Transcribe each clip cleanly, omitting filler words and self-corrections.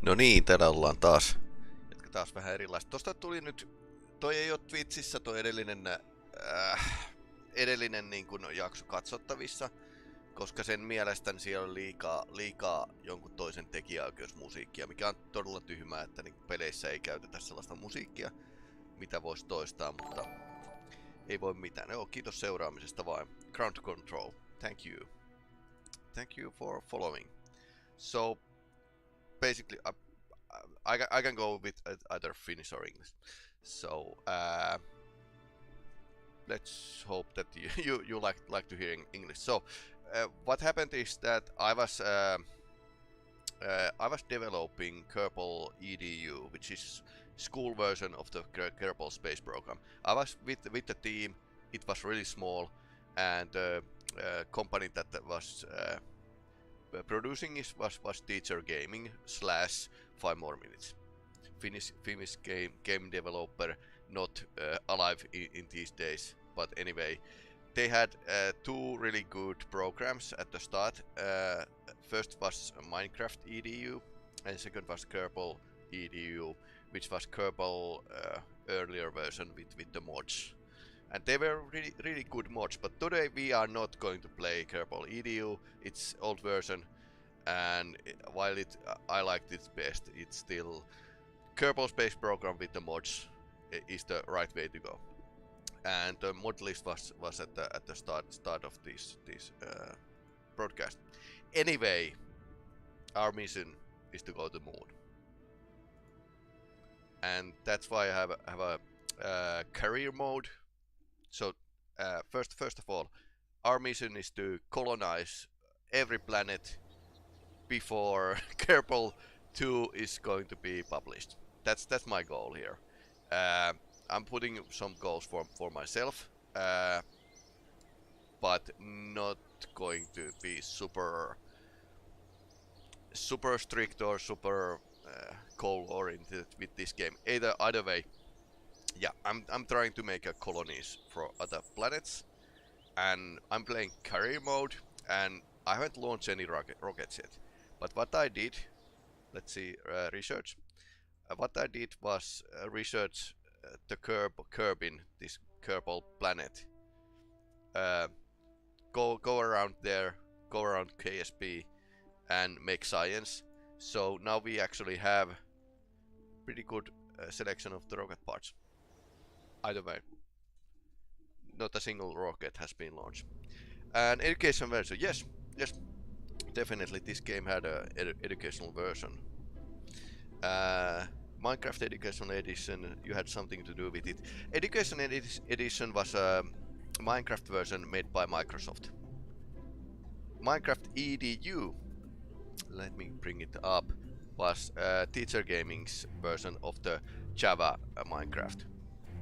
No niin, täällä ollaan taas. Jatketaan vähän erilaista. Tosta tuli nyt, toi ei ole Twitchissä, toi edellinen niin kun jakso katsottavissa, koska sen mielestäni siellä on liikaa jonkun toisen tekijäoikeusmusiikkia, mikä on todella tyhmää, että niin peleissä ei käytetä sellaista musiikkia, mitä voisi toistaa, mutta ei voi mitään. Joo, kiitos seuraamisesta vain. Ground Control, thank you. Thank you for following. So, basically, I can go with either Finnish or English. So let's hope that you like to hear English. So what happened is that I was developing KerbalEDU, which is school version of the Kerbal space program. I was with the team. It was really small, and the company that was producing it was Teacher Gaming / 5 More Minutes. Finnish game developer, not alive in these days, but anyway, they had 2 really good programs at the start. First was Minecraft EDU, and second was KerbalEDU, which was Kerbal earlier version with the mods. And they were really good mods, but today we are not going to play KerbalEDU. It's old version, and while I liked it best, it's still Kerbal Space Program with the mods is the right way to go. And the mod list was at the start of this broadcast. Anyway, our mission is to go to the moon, and that's why I have a career mode. So first of all, our mission is to colonize every planet before Kerbal 2 is going to be published. That's my goal here. I'm putting some goals for myself, but not going to be super strict or super goal oriented with this game. Either way. Yeah, I'm trying to make colonies for other planets, and I'm playing career mode, and I haven't launched any rockets yet. But what I did, let's see, research. What I did was research the Kerbin, this Kerbal planet. Go around there, go around KSP, and make science. So now we actually have pretty good selection of the rocket parts. Either way, not a single rocket has been launched. An education version, yes, definitely this game had a educational version. Minecraft Educational Edition, you had something to do with it. Education Edition was a Minecraft version made by Microsoft. Minecraft EDU, let me bring it up, was Teacher Gaming's version of the Java Minecraft.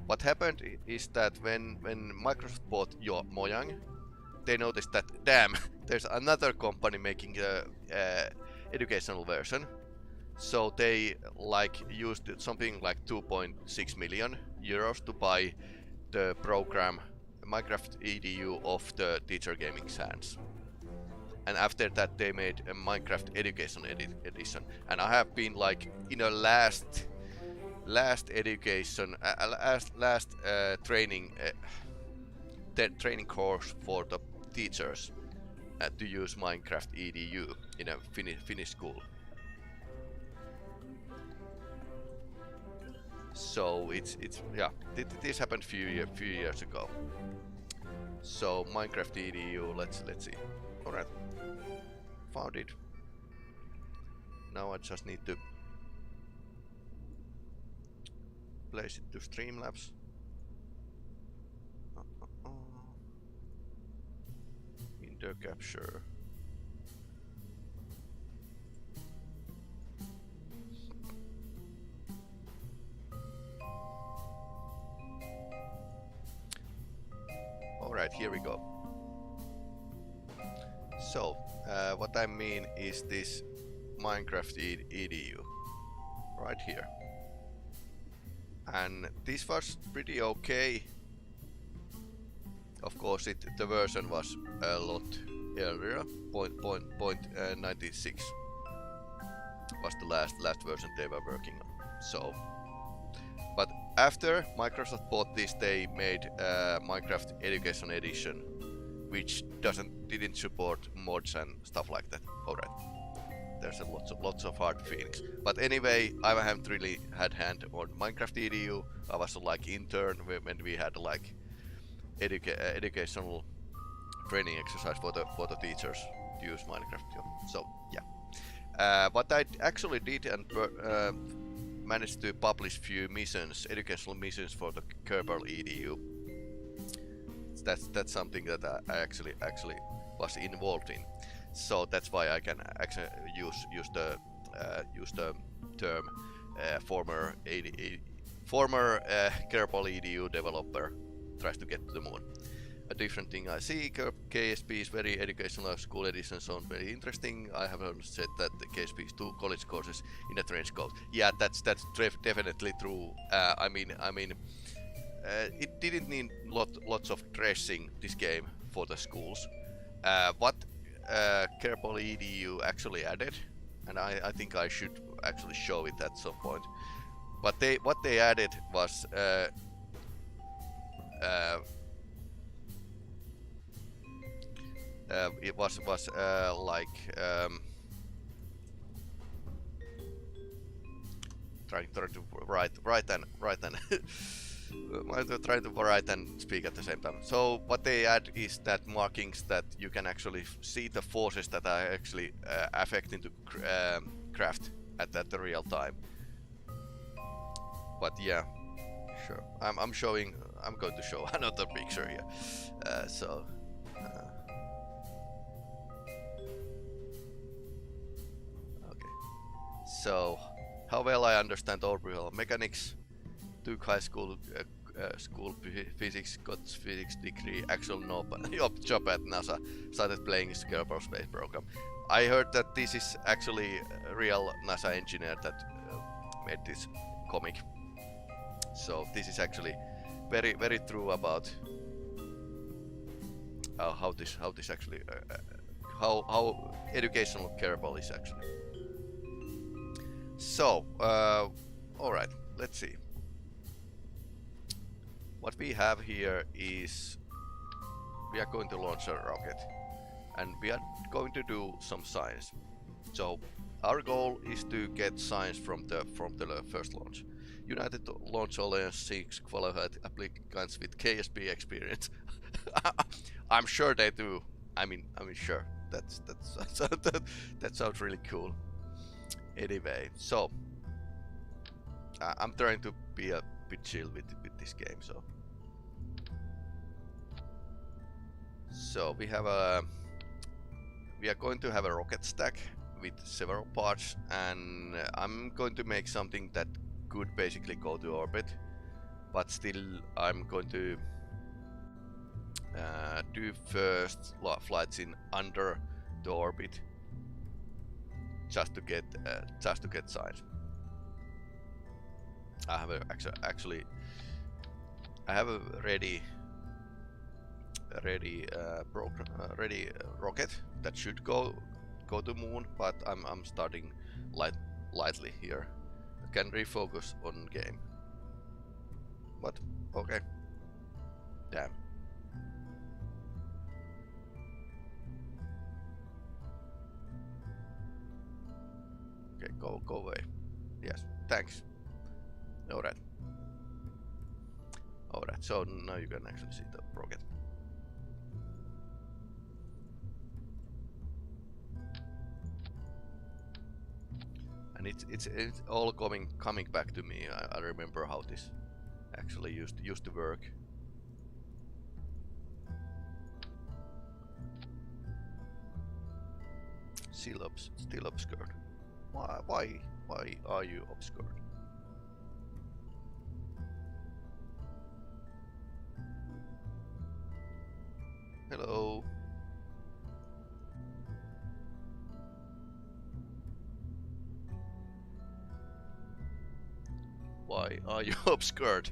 What happened is that when Microsoft bought Mojang, they noticed that, damn, there's another company making a educational version. So they used something like 2.6 million euros to buy the program Minecraft EDU of the Teacher Gaming's hands. And after that they made a Minecraft Education Edition. And I have been in a last education, last training course for the teachers to use Minecraft EDU in a Finnish school. So it's yeah, this happened few years ago. So Minecraft EDU, let's see. All right, found it. Now I just need to place it to Streamlabs. Window capture. Alright, here we go. So, what I mean is this Minecraft EDU right here. And this was pretty okay. Of course, the version was a lot earlier, 0.96. was the last version they were working on. So, but after Microsoft bought this, they made Minecraft Education Edition, which didn't support mods and stuff like that. Alright, there's lots of hard feelings. But anyway, I haven't really had hand on Minecraft EDU. I was like intern when we had like educational training exercise for the teachers to use Minecraft. So yeah, what I actually did and managed to publish few missions, educational missions for the KerbalEDU. That's something that I actually was involved in. So that's why I can actually use the term former KerbalEDU developer tries to get to the moon. A different thing I see, KSP is very educational school edition, sound very interesting. I have said that the KSP is 2 college courses in a trench coat. Yeah, that's definitely true. I mean, it didn't need lots of dressing this game for the schools. What KerbalEDU actually added, and I think I should actually show it at some point. But what they added was it was like trying to write and trying to write and speak at the same time. So what they add is that markings that you can actually see the forces that are actually affecting the craft at the real time. But yeah, sure. I'm going to show another picture here. Okay. So how well I understand orbital mechanics. Took high school physics, got physics degree, actual job at NASA, started playing Kerbal Space Program. I heard that this is actually a real NASA engineer that made this comic. So this is actually very true about how actually how educational Kerbal is actually. So all right, let's see. What we have here is we are going to launch a rocket and we are going to do some science. So our goal is to get science from the first launch. United Launch Alliance seeks qualified applicants with KSP experience. I'm sure they do. I mean sure. That sounds really cool. Anyway, so I'm trying to be a bit chill with this game. So we are going to have a rocket stack with several parts, and I'm going to make something that could basically go to orbit, but still I'm going to do first flights in under the orbit just to get science. I have a ready rocket that should go to moon, but I'm starting lightly here. I can refocus on game. But okay. Damn. Okay, go away. Yes, thanks. Alright. Alright, so now you can actually see the rocket. And it's all coming back to me. I remember how this actually used to work. Still obscured. Why are you obscured? Hello. Why are you obscured?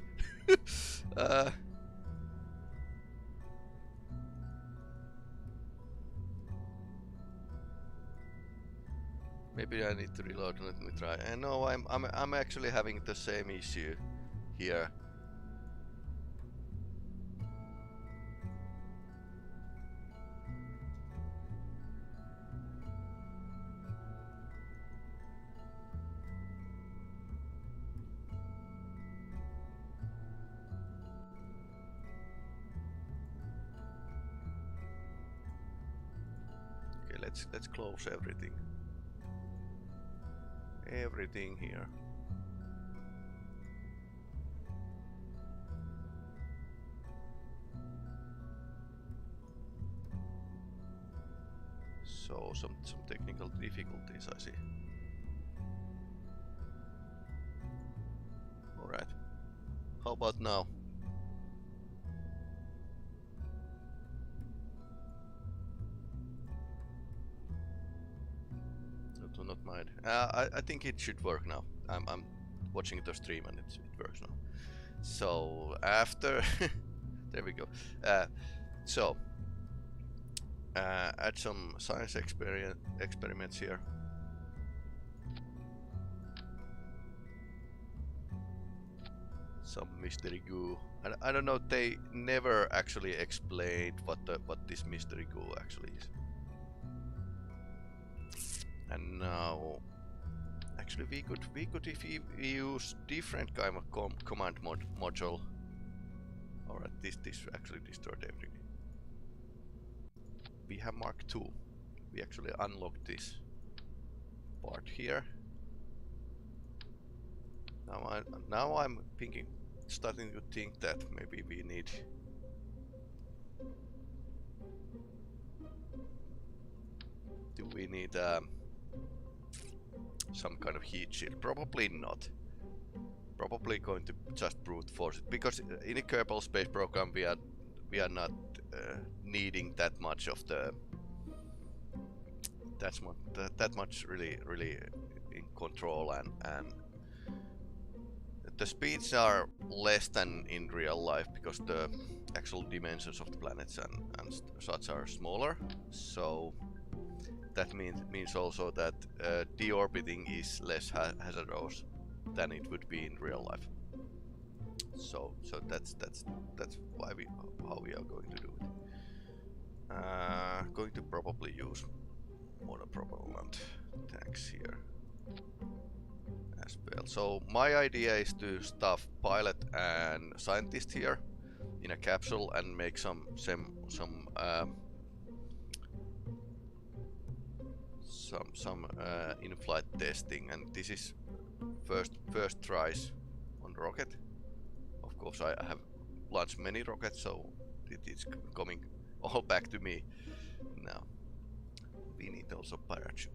Maybe I need to reload. Let me try. And no, I'm actually having the same issue here. Okay, let's close everything. Everything here. So some technical difficulties I see. All right. How about now? Do not mind. I think it should work now. I'm watching the stream and it works now. So after there we go. Add some science experiments here. Some mystery goo. I don't know. They never actually explained what this mystery goo actually is. And now, actually, we could if we use different kind of command module. All right, this actually destroyed everything. We have Mark II. We actually unlocked this part here. Now I'm thinking, starting to think that maybe we need. Do we need some kind of heat shield? Probably not. Probably going to just brute force it, because in a Kerbal Space Program we are not needing that much of the that much really in control, and the speeds are less than in real life because the actual dimensions of the planets and such are smaller. So that means also that deorbiting is less hazardous than it would be in real life. So that's why how we are going to do it. Going to probably use monopropellant tanks here as well. So my idea is to stuff pilot and scientist here in a capsule and make some in-flight testing, and this is first tries on the rocket. Of course, I have launched many rockets, so it's coming all back to me now. We need also parachute.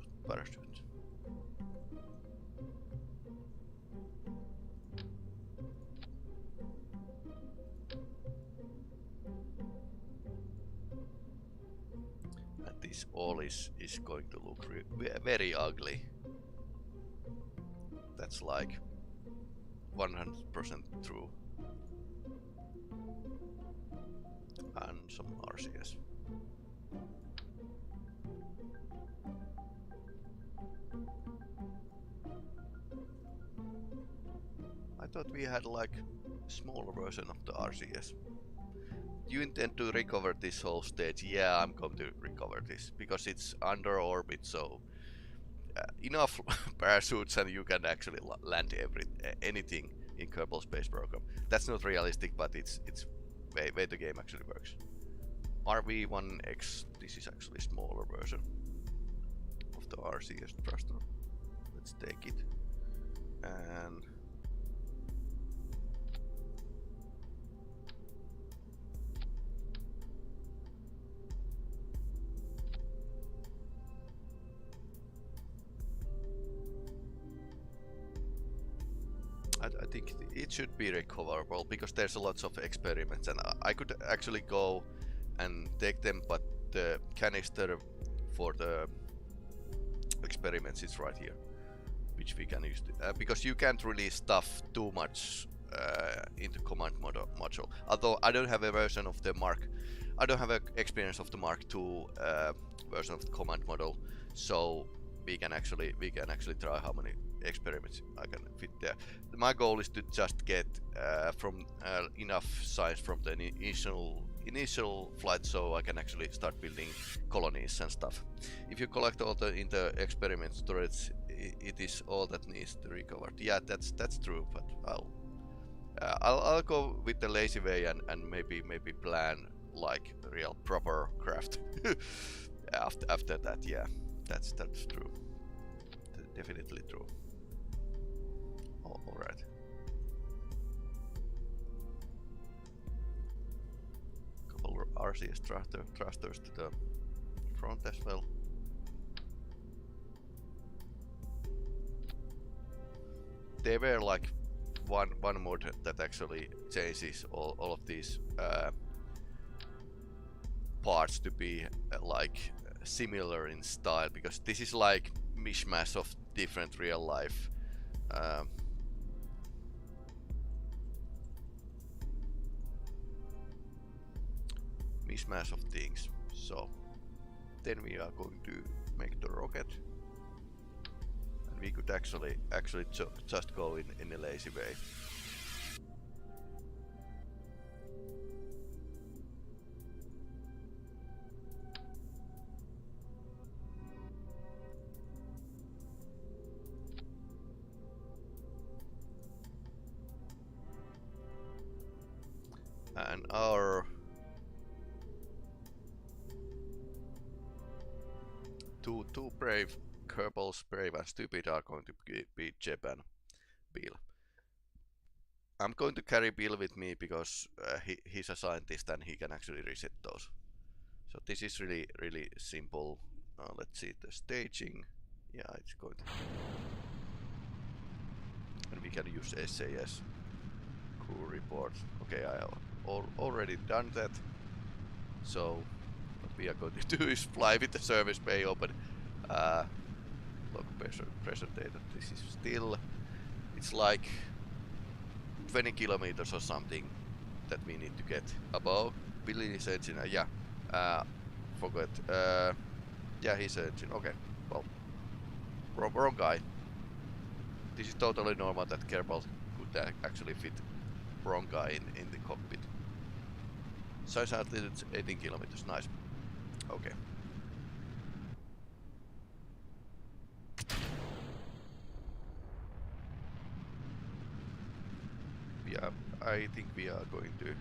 And this all is going to look very ugly. That's like 100% true. And some RCS. I thought we had like a smaller version of the RCS. You intend to recover this whole stage? Yeah, I'm going to recover this because it's under orbit, so enough parachutes and you can actually land anything in Kerbal Space Program. That's not realistic, but it's way the game actually works. RV-1X, this is actually a smaller version of the RCS thruster. Let's take it. And I think it should be recoverable because there's lots of experiments, and I could actually go and take them, but the canister for the experiments is right here, which we can use because you can't really stuff too much into command module. Although I don't have a version of the I don't have an experience of the Mark II version of the command module, so we can actually try how many experiments I can fit there. My goal is to just get from enough science from the initial flight, so I can actually start building colonies and stuff. If you collect all the in the experiment storage, it is all that needs to recover. Yeah, that's true, but I'll go with the lazy way and maybe plan like a real proper craft after that. Yeah, that's true. Definitely true. All right. Couple RCS thrusters to the front as well. They were like one mod that actually changes all of these parts to be like similar in style, because this is like mishmash of different real life mishmash of things. So then we are going to make the rocket, and we could actually just go in a lazy way. And our two brave Kerbals, brave and stupid, are going to be Jeb and Bill. I'm going to carry Bill with me because he's a scientist and he can actually reset those. So this is really simple. Let's see the staging. Yeah, it's going to. And we can use SAS. Crew report. Okay, I already done that. So what we are going to do is fly with the service bay open. Log pressure data. This is still, it's like 20 kilometers or something that we need to get above. Billy is engine. Yeah. Forgot. Yeah, he's engine. Okay. Well, wrong guy. This is totally normal that Kerbal could actually fit wrong guy in the cockpit. Size altitude 18 kilometers. Nice. Okay. Yeah, I think we are going to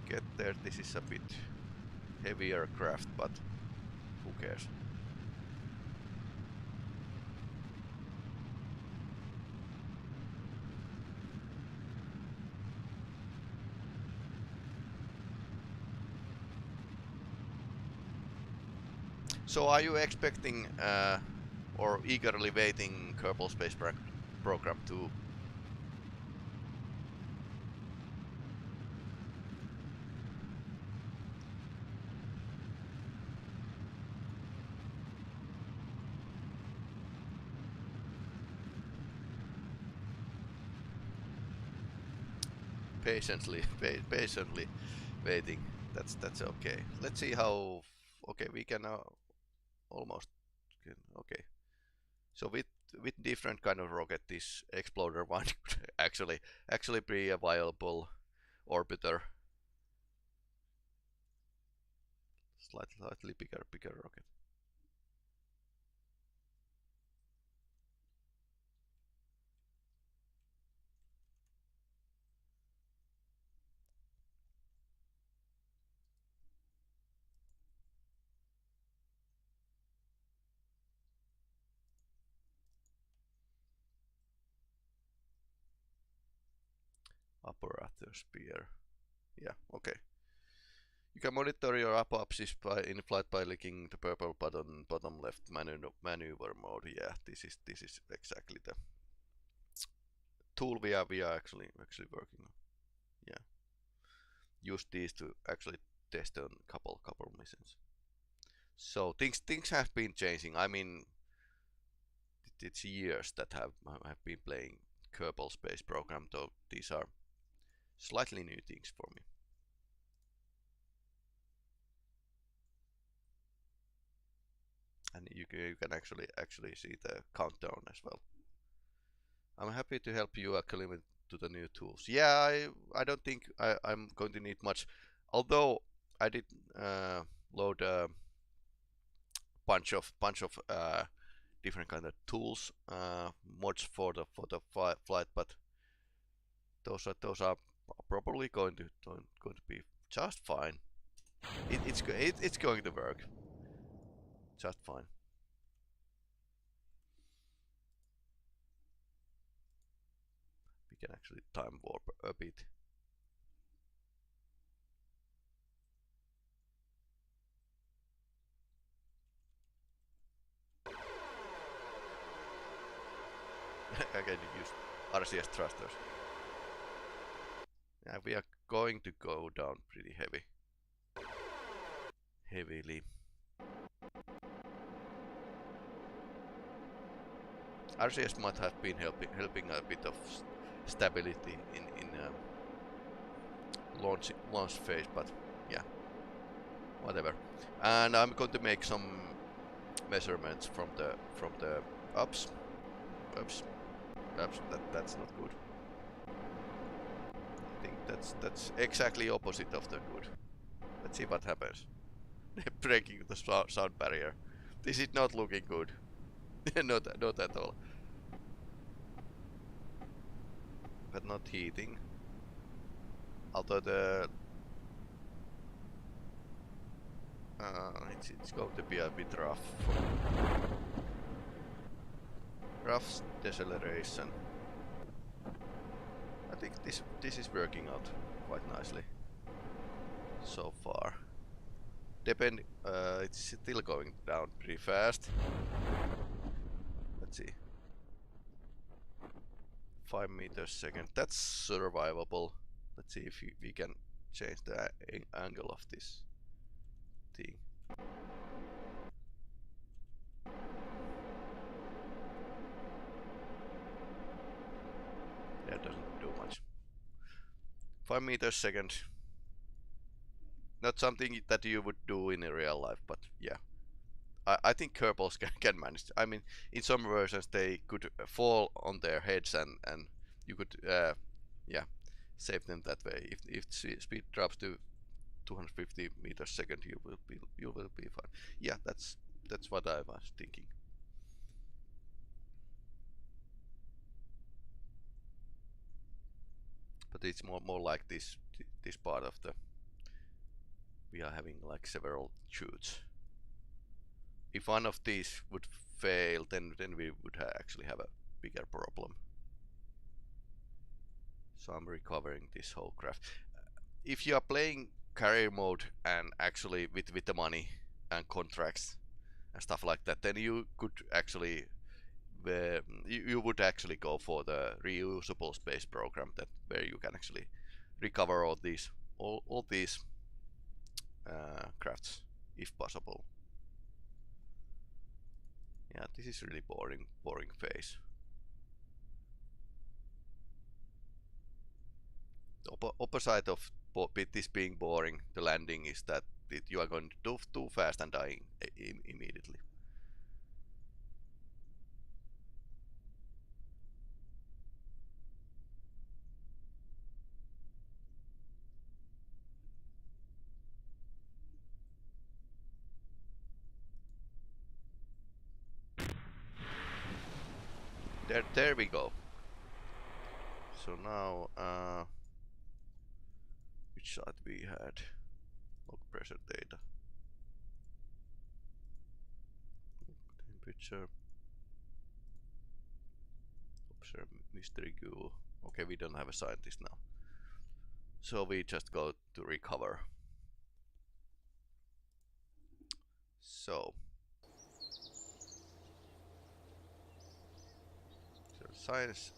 get there. This is a bit heavier craft, but who cares? So are you expecting or eagerly waiting Kerbal Space Program to patiently waiting? That's okay. Let's see how. Okay, we can almost. Okay. So with different kind of rocket, this exploder one could actually be a viable orbiter. Slightly bigger rocket. Apparatus spear. Yeah, okay. You can monitor your apoapsis in flight by clicking the purple button bottom left maneuver mode. Yeah, this is exactly the tool we are actually working on. Yeah, use these to actually test on couple missions. So things have been changing. I mean, it's years that have been playing Kerbal Space Program, though these are slightly new things for me. and you can actually see the countdown as well. I'm happy to help you acclimate to the new tools. Yeah, I don't think I'm going to need much, although I did load a bunch of different kind of tools, mods for the flight, but those are probably going to be just fine. It's going to work just fine. We can actually time warp a bit. Again, use RCS thrusters. Yeah, we are going to go down pretty heavily. RCS might have been helping a bit of stability in launch phase, but yeah, whatever. And I'm going to make some measurements from the ups. Oops, that's not good. I think that's exactly opposite of the good. Let's see what happens. Breaking the sound barrier. This is not looking good. not at all. But not heating. Although the it's going to be a bit rough. Rough deceleration. I think this is working out quite nicely so far. It's still going down pretty fast. Let's see. 5 meters a second. That's survivable. Let's see if we can change the angle of this thing. That doesn't do much. 5 meters a second. Not something that you would do in real life, but yeah. I think Kerbals can manage. I mean, in some versions they could fall on their heads and you could yeah, save them that way. If speed drops to 250 meters a second, you will be fine. Yeah, that's what I was thinking. But it's more like this part of the. We are having like several shoots. If one of these would fail, then we would actually have a bigger problem. So I'm recovering this whole craft. If you are playing career mode and actually with the money and contracts and stuff like that, then you could actually you would actually go for the reusable space program where you can actually recover all these crafts if possible. Yeah, this is really boring phase. The opposite of this being boring, the landing, is that you are going to do too fast and dying immediately. There we go. So now, which side we had? Log pressure data. Temperature. Observe mystery goo. Okay, we don't have a scientist now. So we just go to recover. So science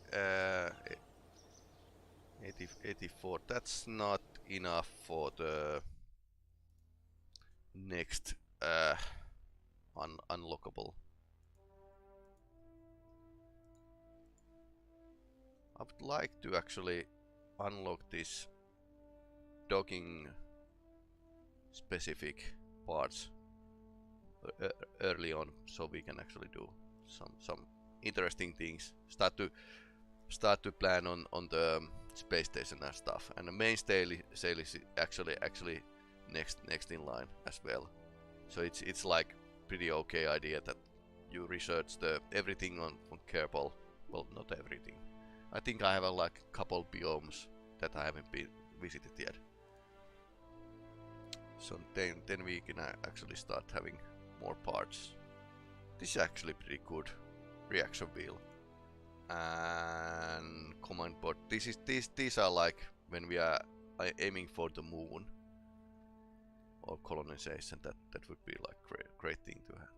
84. That's not enough for the next unlockable. I would like to actually unlock this docking specific parts early on, so we can actually do some interesting things. Start to plan on the space station and stuff. And the main sail is actually next in line as well. So it's like pretty okay idea that you research everything on Kerbal. Well, not everything. I think I have like a couple biomes that I haven't been visited yet. So then we can actually start having more parts. This is actually pretty good reaction wheel and command board. These are like when we are aiming for the moon or colonization. That would be like great thing to have.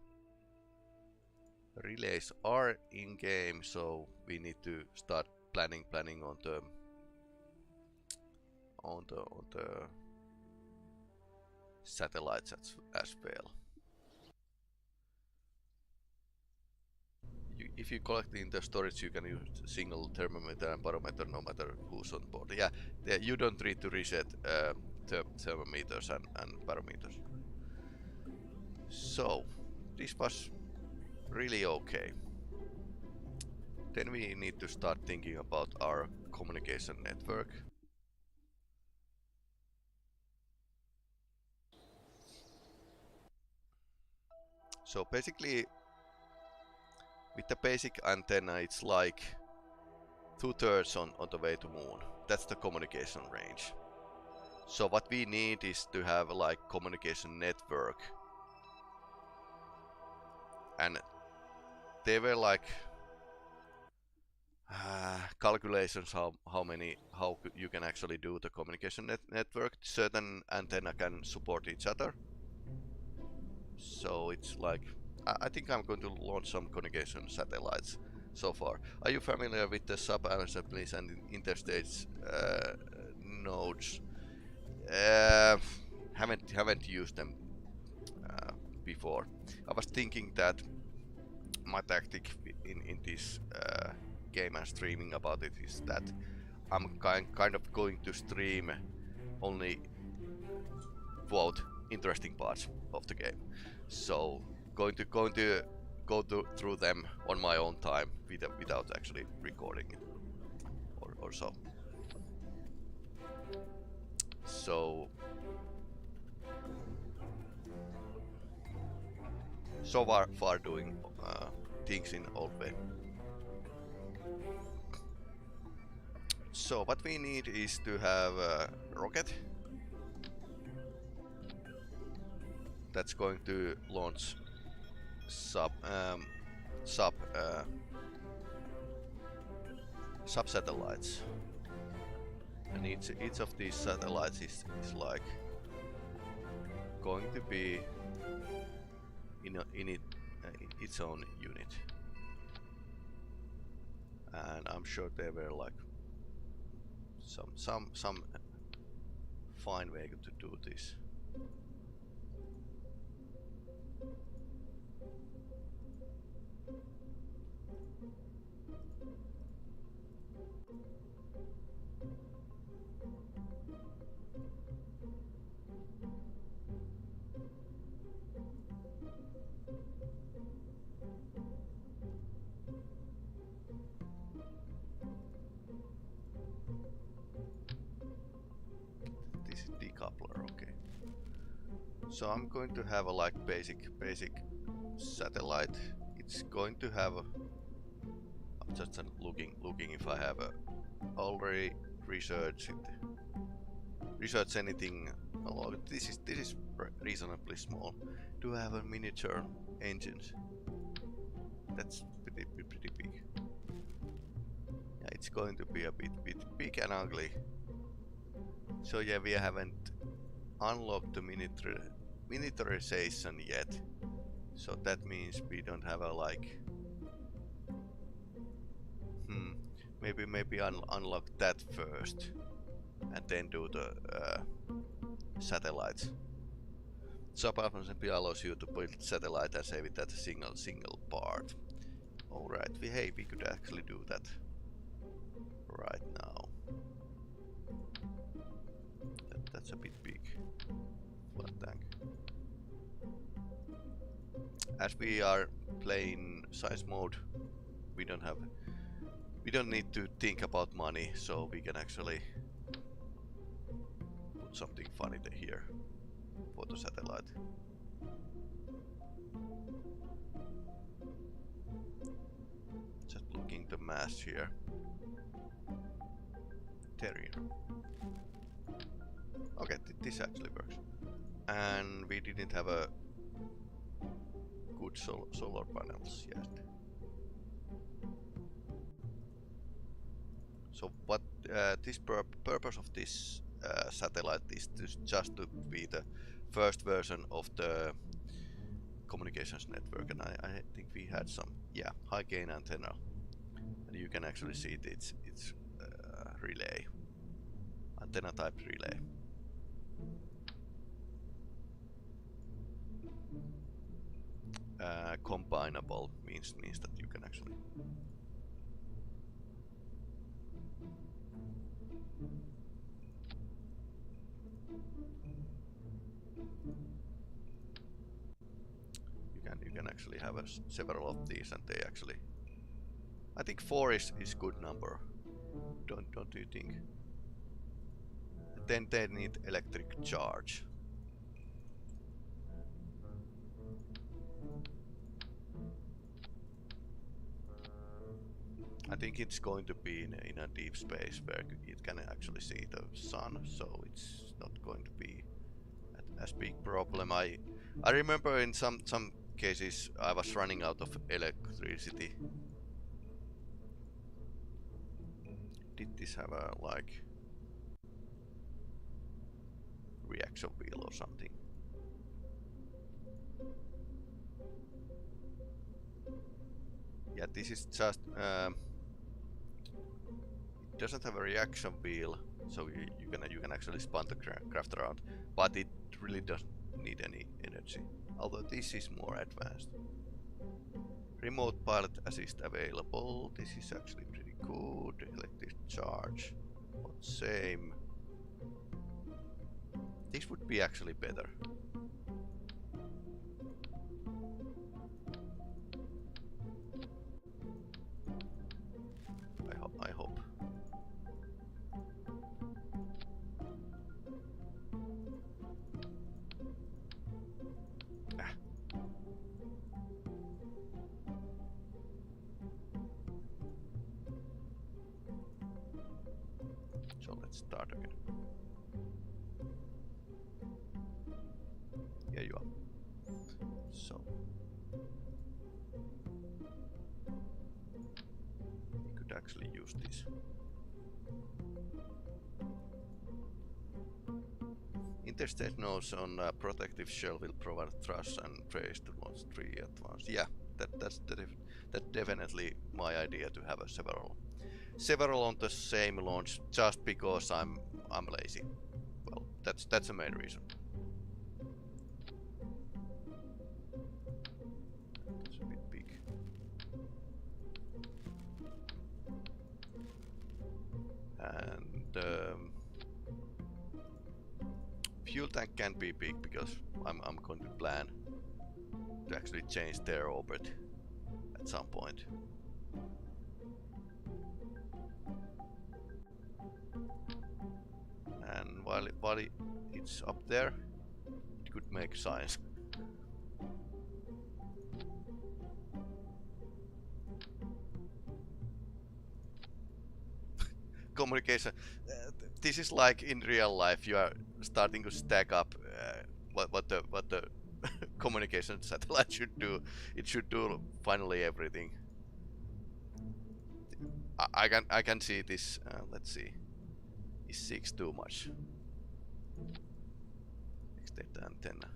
Relays are in game, so we need to start planning on the satellites as well. If you collect in the storage, you can use single thermometer and barometer no matter who's on board. Yeah, you don't need to reset thermometers and barometers. So this was really okay. Then we need to start thinking about our communication network. So basically, with the basic antenna, it's like 2/3 on the way to moon. That's the communication range. So what we need is to have like communication network. And they were like calculations how you can actually do the communication network. Certain antenna can support each other. So it's like I think I'm going to launch some communication satellites so far. Are you familiar with the sub-assemblies and interstates nodes? Haven't used them before. I was thinking that my tactic in this game and streaming about it is that I'm kind of going to stream only quote interesting parts of the game. So going to go through them on my own time without actually recording it or so. So far doing things in old way. So what we need is to have a rocket that's going to launch sub satellites, and each of these satellites is like going to be in its own unit, and I'm sure there were like some fine way to do this. This is decoupler, okay. So I'm going to have a like basic satellite. It's going to have I'm just looking if I have already researched anything along. This is reasonably small. Do I have a miniature engines? That's pretty big. Yeah, it's going to be a bit big and ugly. So yeah, we haven't unlocked the miniaturization yet. So that means we don't have a like maybe unlock that first and then do the satellites. Sub-assembly allows you to build satellite and save it as a single part. Alright, we could actually do that right now. That's a bit big. Flat tank. as we are playing science mode, we don't need to think about money, so we can actually put something funny here for the satellite. Just looking the mass here. Terrier. Okay, this actually works. And we didn't have a good solar panels yet. So what this purpose of this satellite is just to be the first version of the communications network, and I think we had some high gain antenna, and you can actually see it's relay, antenna type relay. Combinable means that you can actually you can actually have several of these, and they actually, I think 4 is good number. Don't you think? Then they need electric charge. I think it's going to be in a deep space where it can actually see the sun, so it's not going to be as big problem. I remember in some cases I was running out of electricity. Did this have a like reaction wheel or something? Yeah, this is just it doesn't have a reaction wheel, so you can actually spin the craft around, but it really doesn't need any energy. Although this is more advanced. Remote pilot assist available. This is actually pretty good. Electric charge. What same? This would be actually better. I hope. So let's start again. Here you are. So we could actually use this. Interstate nodes on a protective shell will provide thrust and trace to launch 3 at once. Yeah, that's definitely my idea, to have a several on the same launch, just because I'm lazy. Well, that's the main reason. That's a bit big. And fuel tank can be big, because I'm going to plan to actually change their orbit at some point. And while it's up there, it could make science. Communication. This is like in real life. You are starting to stack up what the communication satellite should do. It should do finally everything. I can see this. Let's see. Is 6 too much? Extend the antenna.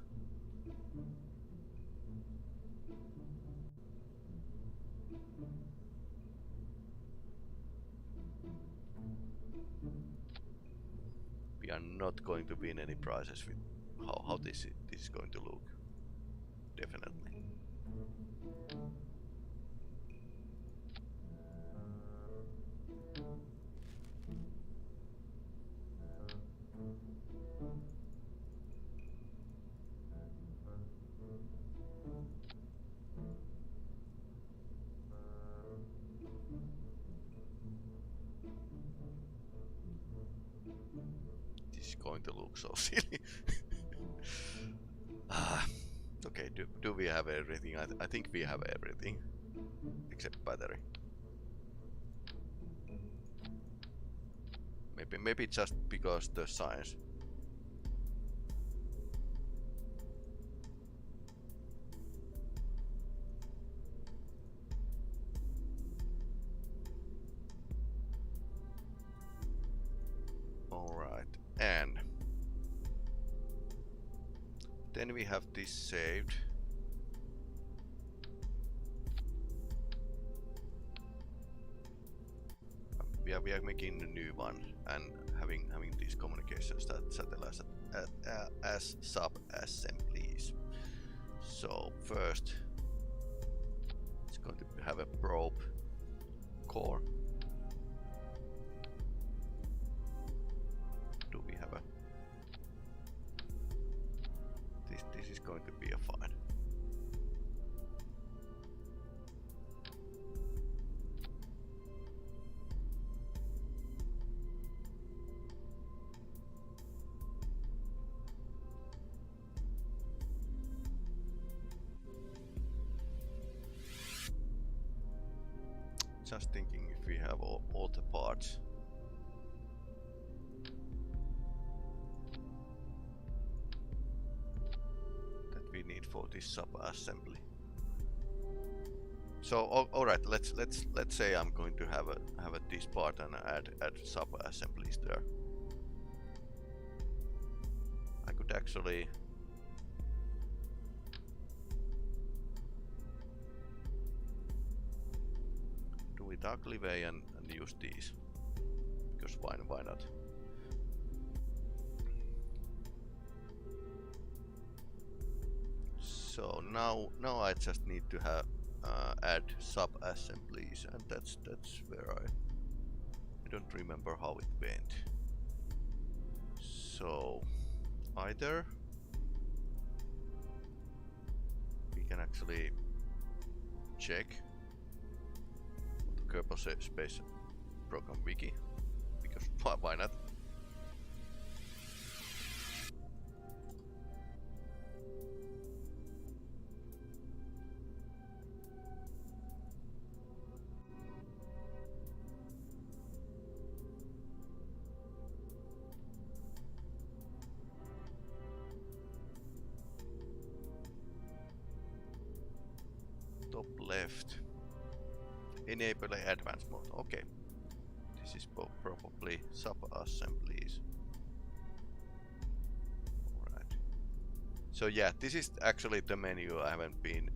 We are not going to be in any prices with how this is going to look. Definitely. going to look so silly. Okay, do we have everything? I think we have everything except battery. Maybe just because the science. All right, and then we have this saved. We are making a new one and having these communications that satellites as sub-assemblies. So first, it's going to have a probe core. Do we have a? This is going to be a fine. Just thinking if we have all the parts. That we need for this sub-assembly. So all right, let's say I'm going to have this part and add sub-assemblies there. I could actually do it ugly way and use these, because why not? So now I just need to have add sub-assemblies, and that's where I don't remember how it went. So either we can actually check the Kerbal Space Program Wiki, because why not? Top left. Enable advanced mode. Okay. This is probably sub-assemblies. Alright. So yeah, this is actually the menu I haven't been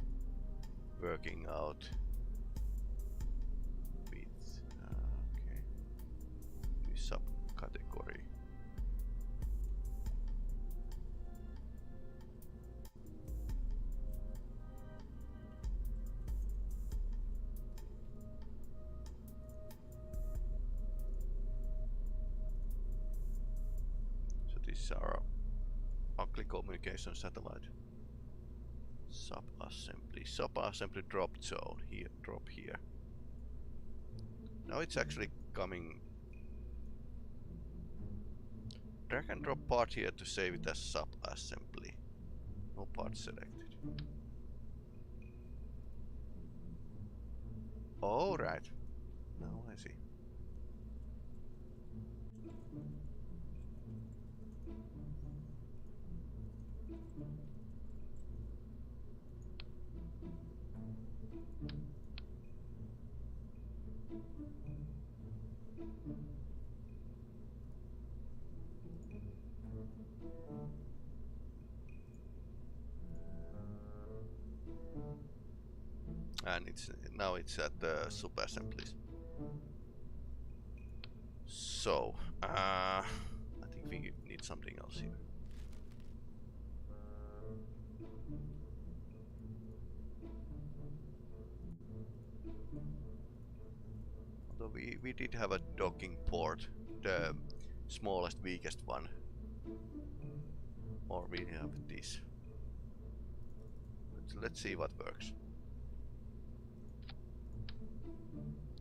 working out with. Okay. This subcategory. These are ugly communication satellite. Sub-assembly drop zone here, drop here. Now it's actually coming. Drag and drop part here to save it as sub-assembly. No part selected. All right. Now I see. And now it's at the sub-assemblies. So I think we need something else here. Although we did have a docking port, the smallest, weakest one. Or we have this. Let's see what works.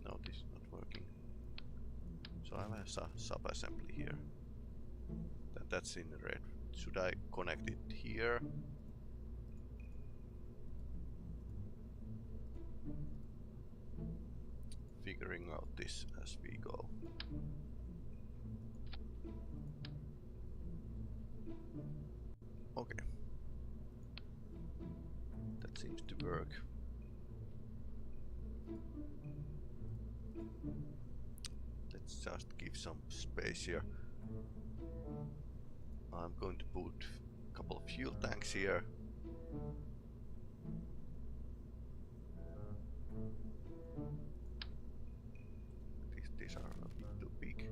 No, this is not working. So I have a sub-assembly here. that's in red. Should I connect it here? Figuring out this as we go. Okay. That seems to work. Let's just give some space here. I'm going to put a couple of fuel tanks here. These are a bit too big.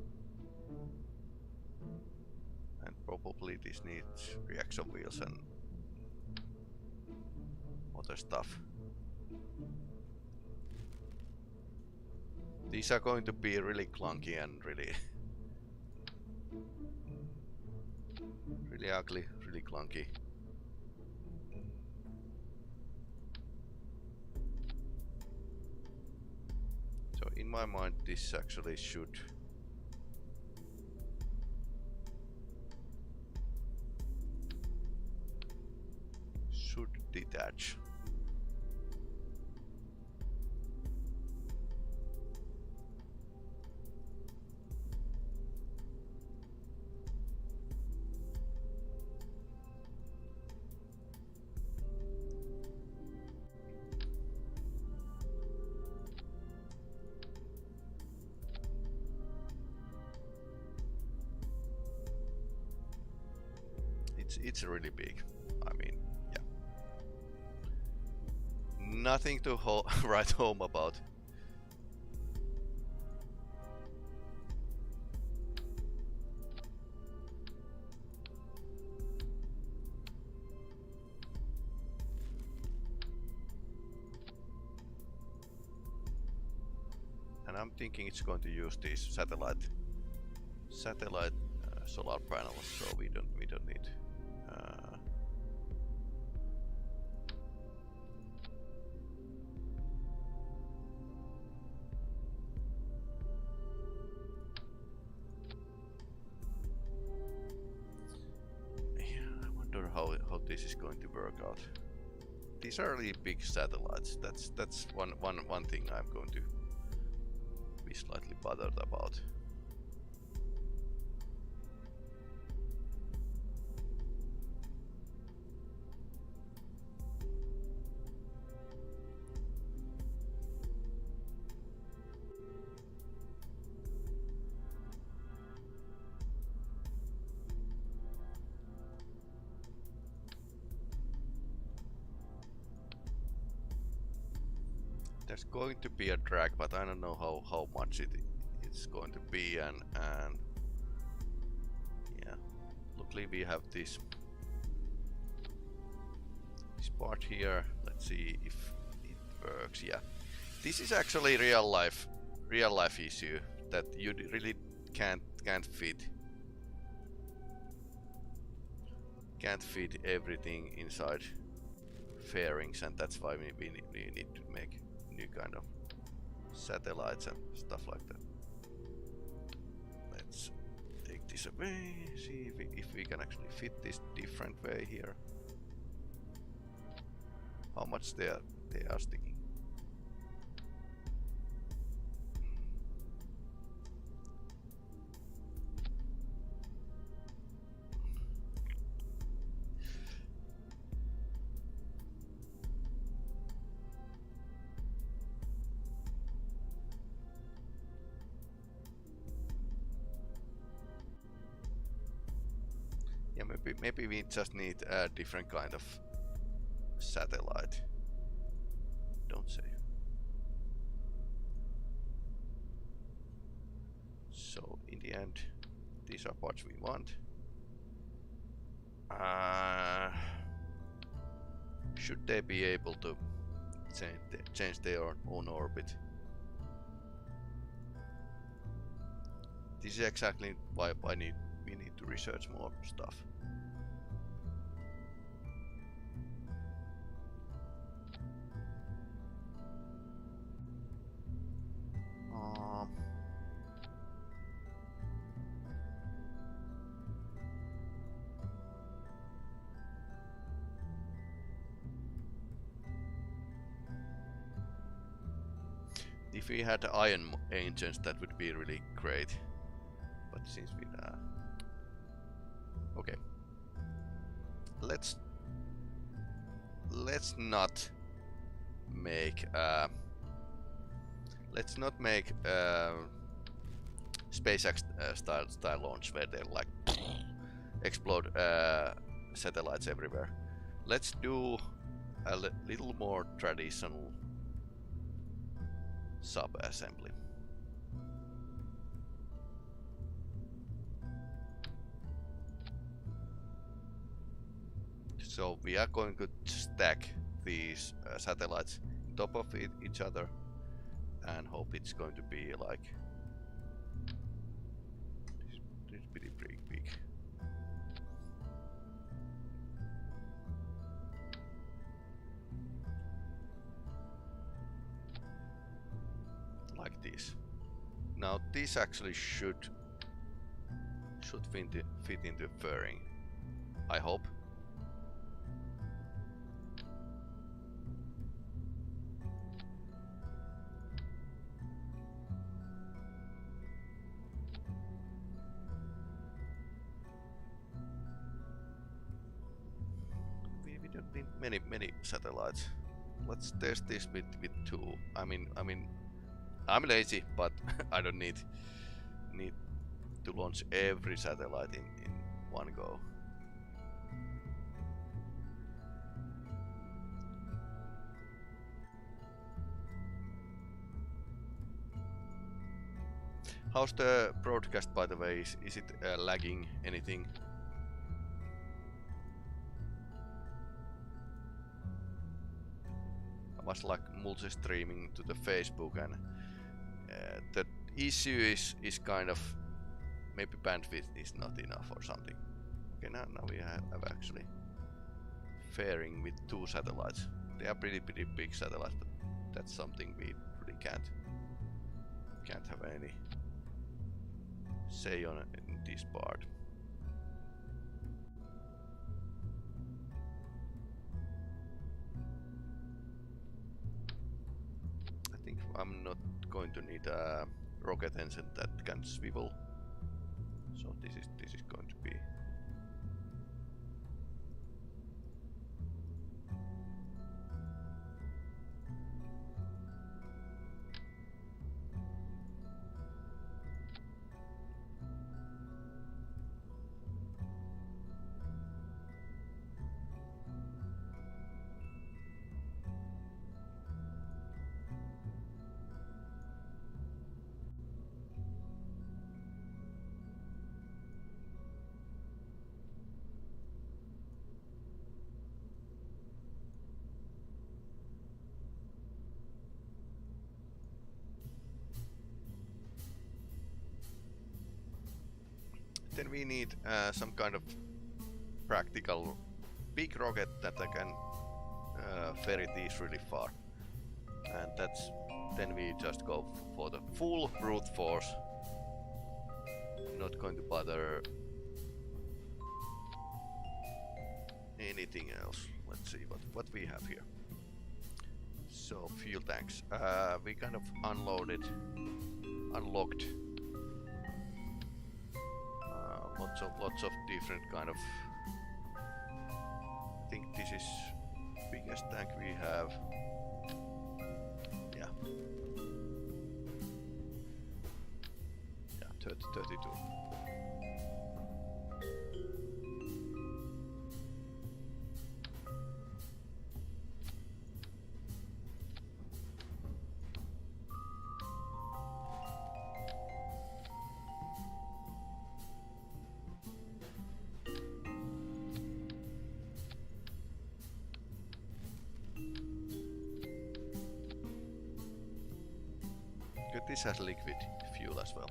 And probably this needs reaction wheels and other stuff. These are going to be really clunky and really really ugly, really clunky. So in my mind this actually should detach. It's really big. I mean, yeah. Nothing to write home about. And I'm thinking it's going to use these satellite solar panels, so we don't need. How this is going to work out. These are really big satellites. That's one thing I'm going to be slightly bothered about. There's going to be a drag, but I don't know how much it's going to be, and yeah, luckily we have this part here. Let's see if it works. Yeah, this is actually real life issue that you really can't fit everything inside fairings, and that's why we need to make new kind of satellites and stuff like that. Let's take this away, see if we can actually fit this different way here. How much they are sticking. Yeah, maybe we just need a different kind of satellite. Don't say. So in the end, these are parts we want. Should they be able to change their own orbit? This is exactly why we need to research more stuff. If we had iron engines, that would be really great. But since we okay, let's not make SpaceX style launch where they like explode satellites everywhere. Let's do a little more traditional sub-assembly. So we are going to stack these satellites on top of each other and hope it's going to be like this pretty big. Like this. Now this actually should fit into fairing, I hope. We don't need many satellites. Let's test this with 2. I mean I'm lazy, but I don't need to launch every satellite in one go. How's the broadcast, by the way? Is it lagging anything? I was like multi-streaming to the Facebook, and the issue is kind of maybe bandwidth is not enough or something. Okay, now we have actually fairing with 2 satellites. They are pretty big satellites, but that's something we really can't have any say on in this part. I think I'm not going to need a rocket engine that can swivel, so this is going to be then we need some kind of practical big rocket that I can ferry these really far, and then we just go for the full brute force. Not going to bother anything else. Let's see what we have here. So fuel tanks. We kind of unlocked lots of different kind of. I think this is biggest tank we have. Yeah. Yeah, 32. Good, this has liquid fuel as well.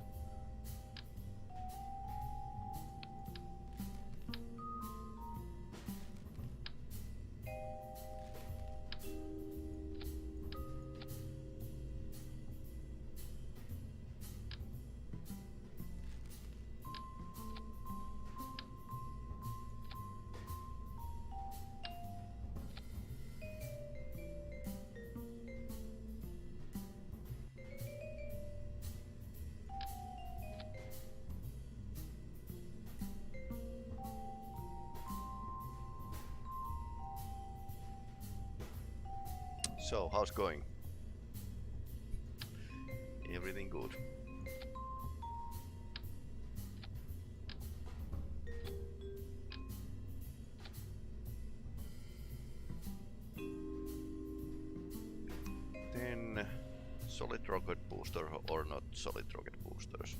So, how's going? Everything good? Then solid rocket booster or not solid rocket boosters?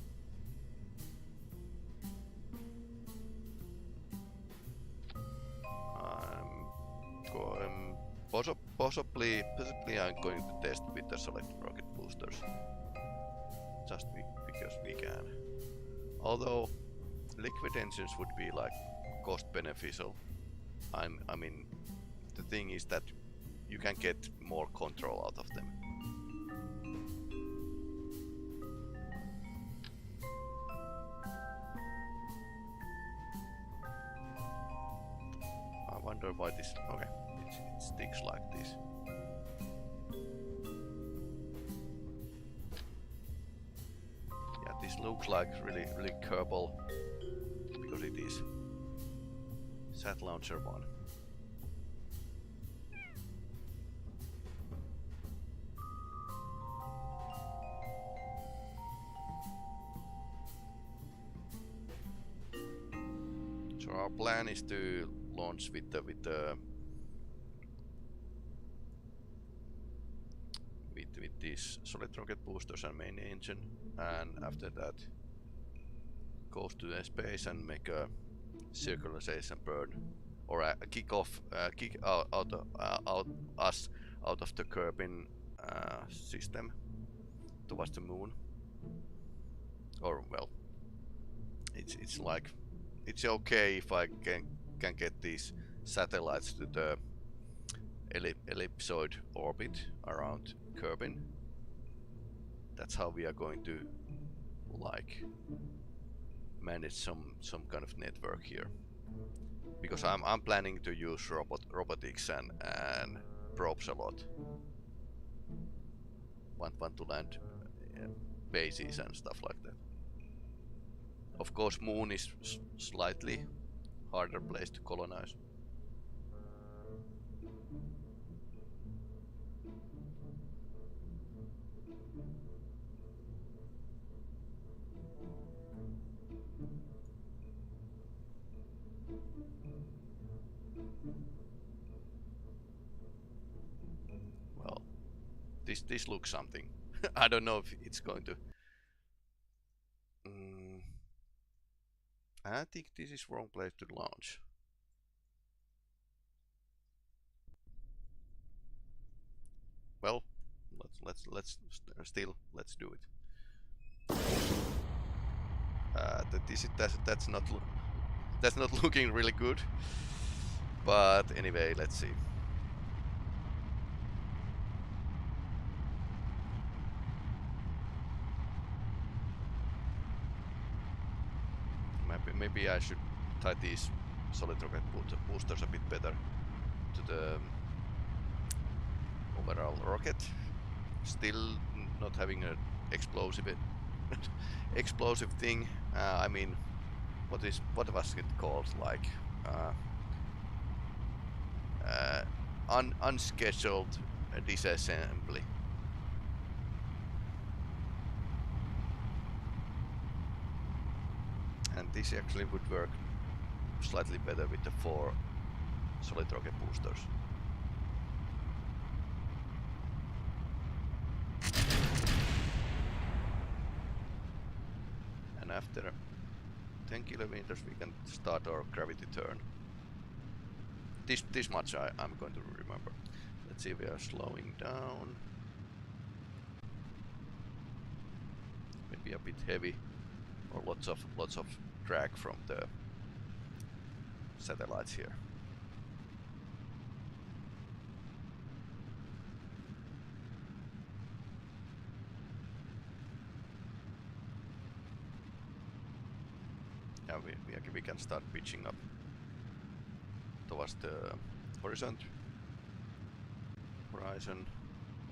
Possibly I'm going to test with the solid rocket boosters, just because we can. Although liquid engines would be like cost beneficial. I mean, the thing is that you can get more control out of them. I wonder why this. Okay, it sticks like this. Yeah, this looks like really Kerbal because it is. Sat launcher one. So our plan is to launch with these solid rocket boosters and main engine, and after that goes to the space and make a circularization burn or a kick out us out of the Kerbin system towards the moon. Or well, it's like it's okay if I can get these satellites to the ellipsoid orbit around Kerbin. That's how we are going to like manage some kind of network here, because I'm planning to use robotics and probes a lot. Want to land bases and stuff like that. Of course, moon is slightly harder place to colonize. Well, this looks something. I don't know if it's going to. I think this is wrong place to launch. Well, let's let's do it. That's not looking really good. But anyway, let's see. Maybe I should tie these solid rocket boosters a bit better to the overall rocket. Still not having an explosive explosive thing. I mean, what was it called? Like unscheduled disassembly. And this actually would work slightly better with the 4 solid rocket boosters. And after 10 kilometers we can start our gravity turn. This much I'm going to remember. Let's see, we are slowing down. Maybe a bit heavy, or lots of drag from the satellites here. Yeah, we can start pitching up towards the horizon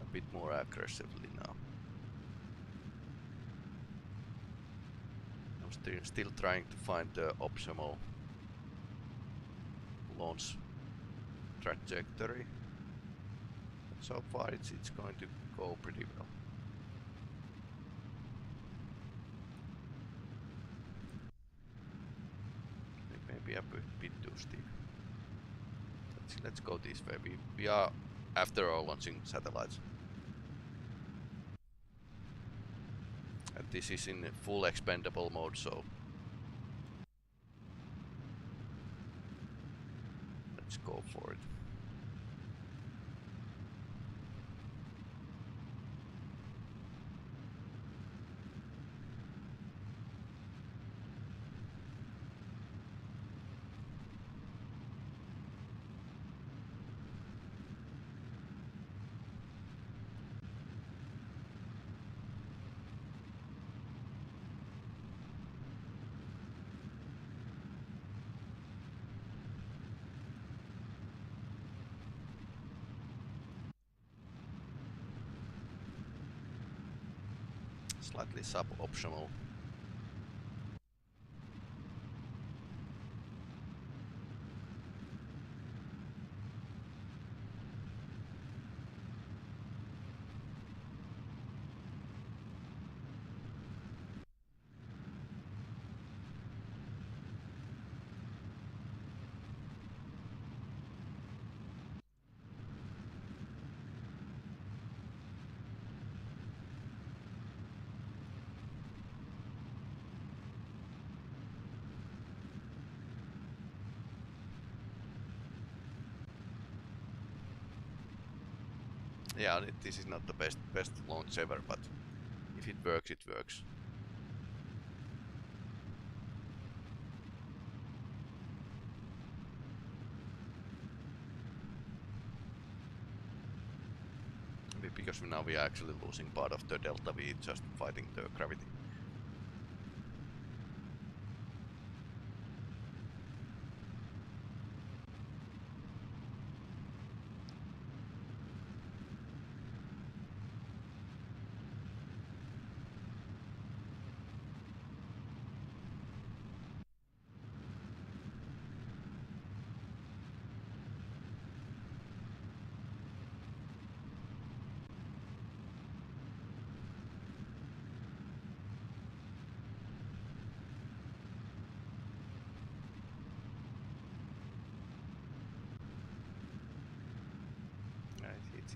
a bit more aggressively now. I'm still trying to find the optimal launch trajectory. So far it's going to go pretty well. Maybe a bit too steep. Let's go this way. We are after all launching satellites. And this is in full expendable mode, so let's go for it. Slightly sub-optional. Yeah, this is not the best launch ever, but if it works, it works. Because now we are actually losing part of the delta V just fighting the gravity.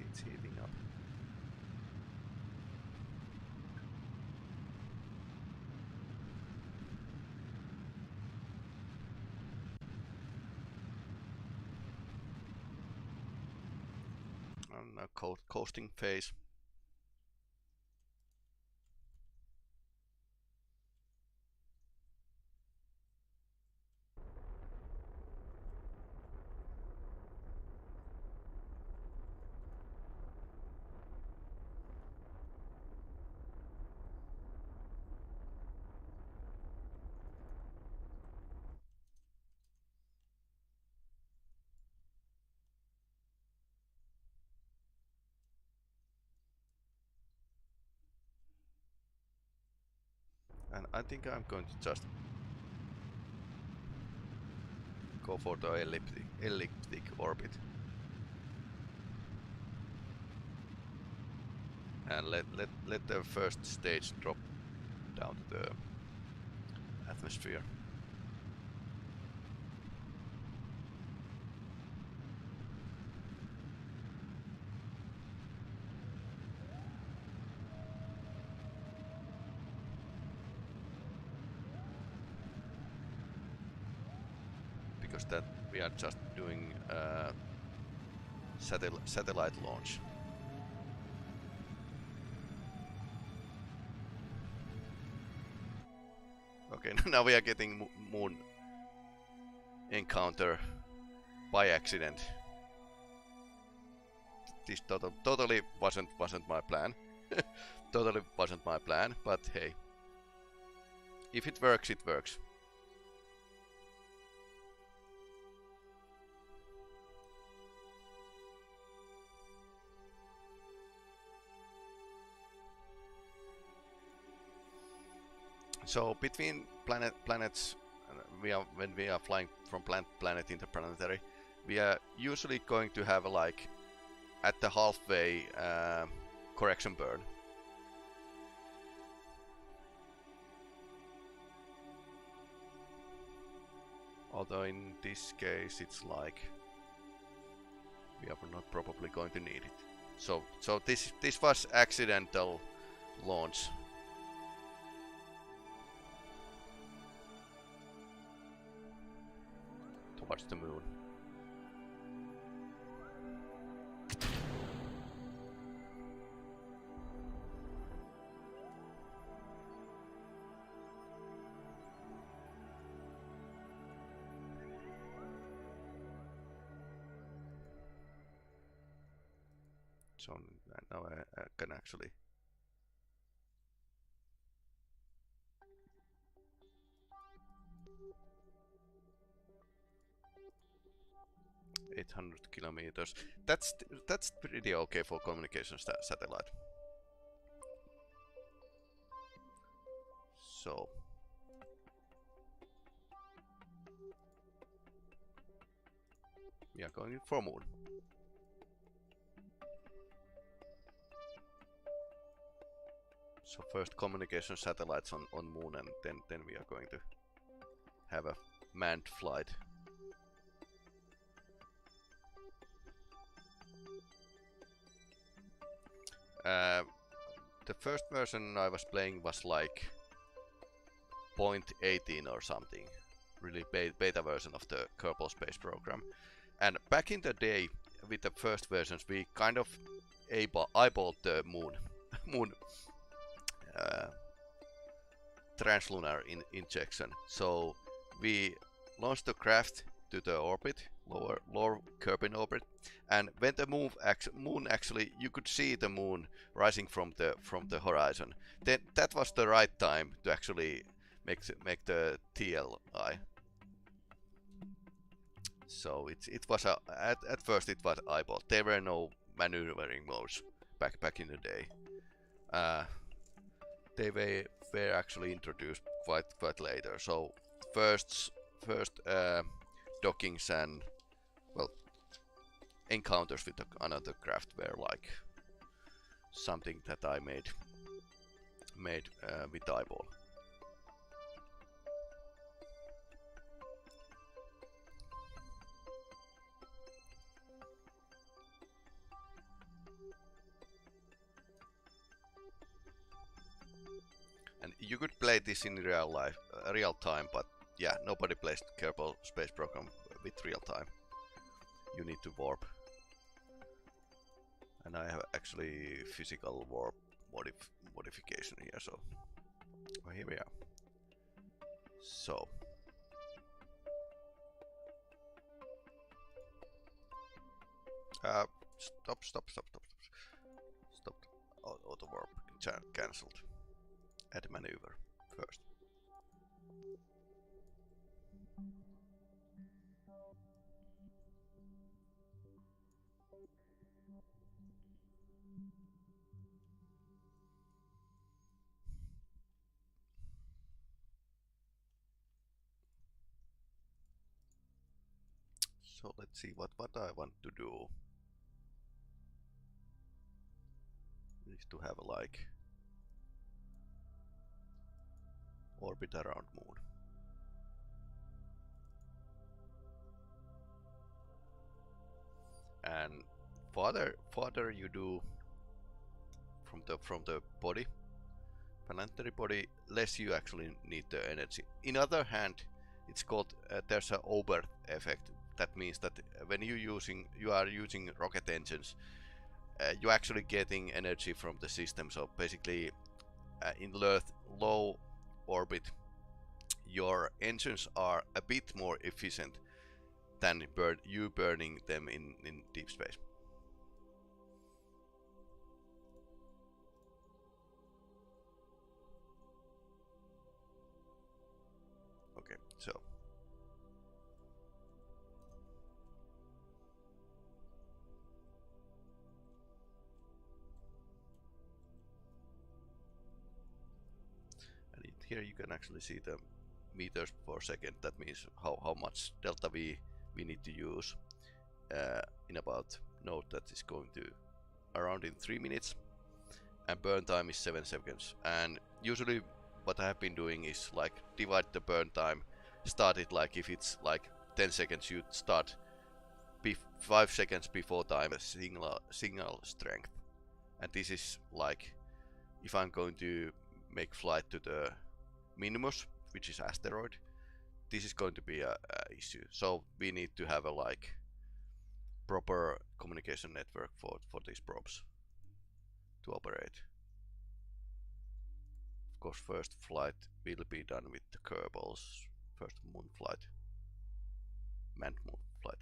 It's heating up. On a coasting phase. And I think I'm going to just go for the elliptic orbit. And let the first stage drop down to the atmosphere. Because that we are just doing satellite launch. Okay, now we are getting moon encounter by accident. This totally wasn't my plan. Totally wasn't my plan, but hey, if it works, it works. So between planets, when we are flying from planet interplanetary, we are usually going to have like at the halfway correction burn. Although in this case it's like we are not probably going to need it. So this was accidental launch. Towards the moon. So now I can actually $800 kilometers. That's pretty okay for communication satellite. So we are going for moon. So first communication satellites on moon, and then we are going to have a manned flight. The first version I was playing was like 0.18 or something, really beta version of the Kerbal Space Program. And back in the day, with the first versions, we kind of eyeballed the moon translunar injection. So we launched the craft to the orbit, lower Kerbin orbit, and when the moon actually, you could see the moon rising from the horizon. Then that was the right time to actually make the TLI. So it was at first it was eyeball. There were no maneuvering modes back in the day. They were actually introduced quite later. So first dockings and, well, encounters with another craft were like something that I made with eyeball. And you could play this in real time, but yeah, nobody plays Kerbal Space Program with real time. You need to warp. And I have actually physical warp modification here, so well, here we are. So stop. Auto warp cancelled. Add maneuver first. So let's see what I want to do. Is to have a like orbit around moon. And farther you do from the body, planetary body, less you actually need the energy. In other hand, it's called there's an over effect. That means that when you are using rocket engines, you're actually getting energy from the system. So basically, in low orbit, your engines are a bit more efficient than you burning them in deep space. Okay, so and here you can actually see the meters per second. That means how much delta V we need to use in about node that is going to around in 3 minutes, and burn time is 7 seconds. And usually what I have been doing is like divide the burn time, start it like if it's like 10 seconds, you start 5 seconds before time a signal strength. And this is like if I'm going to make flight to the Minimus, which is asteroid, this is going to be a issue. So we need to have a like proper communication network for these probes to operate. Of course, first flight will be done with the Kerbal's first moon flight, manned moon flight.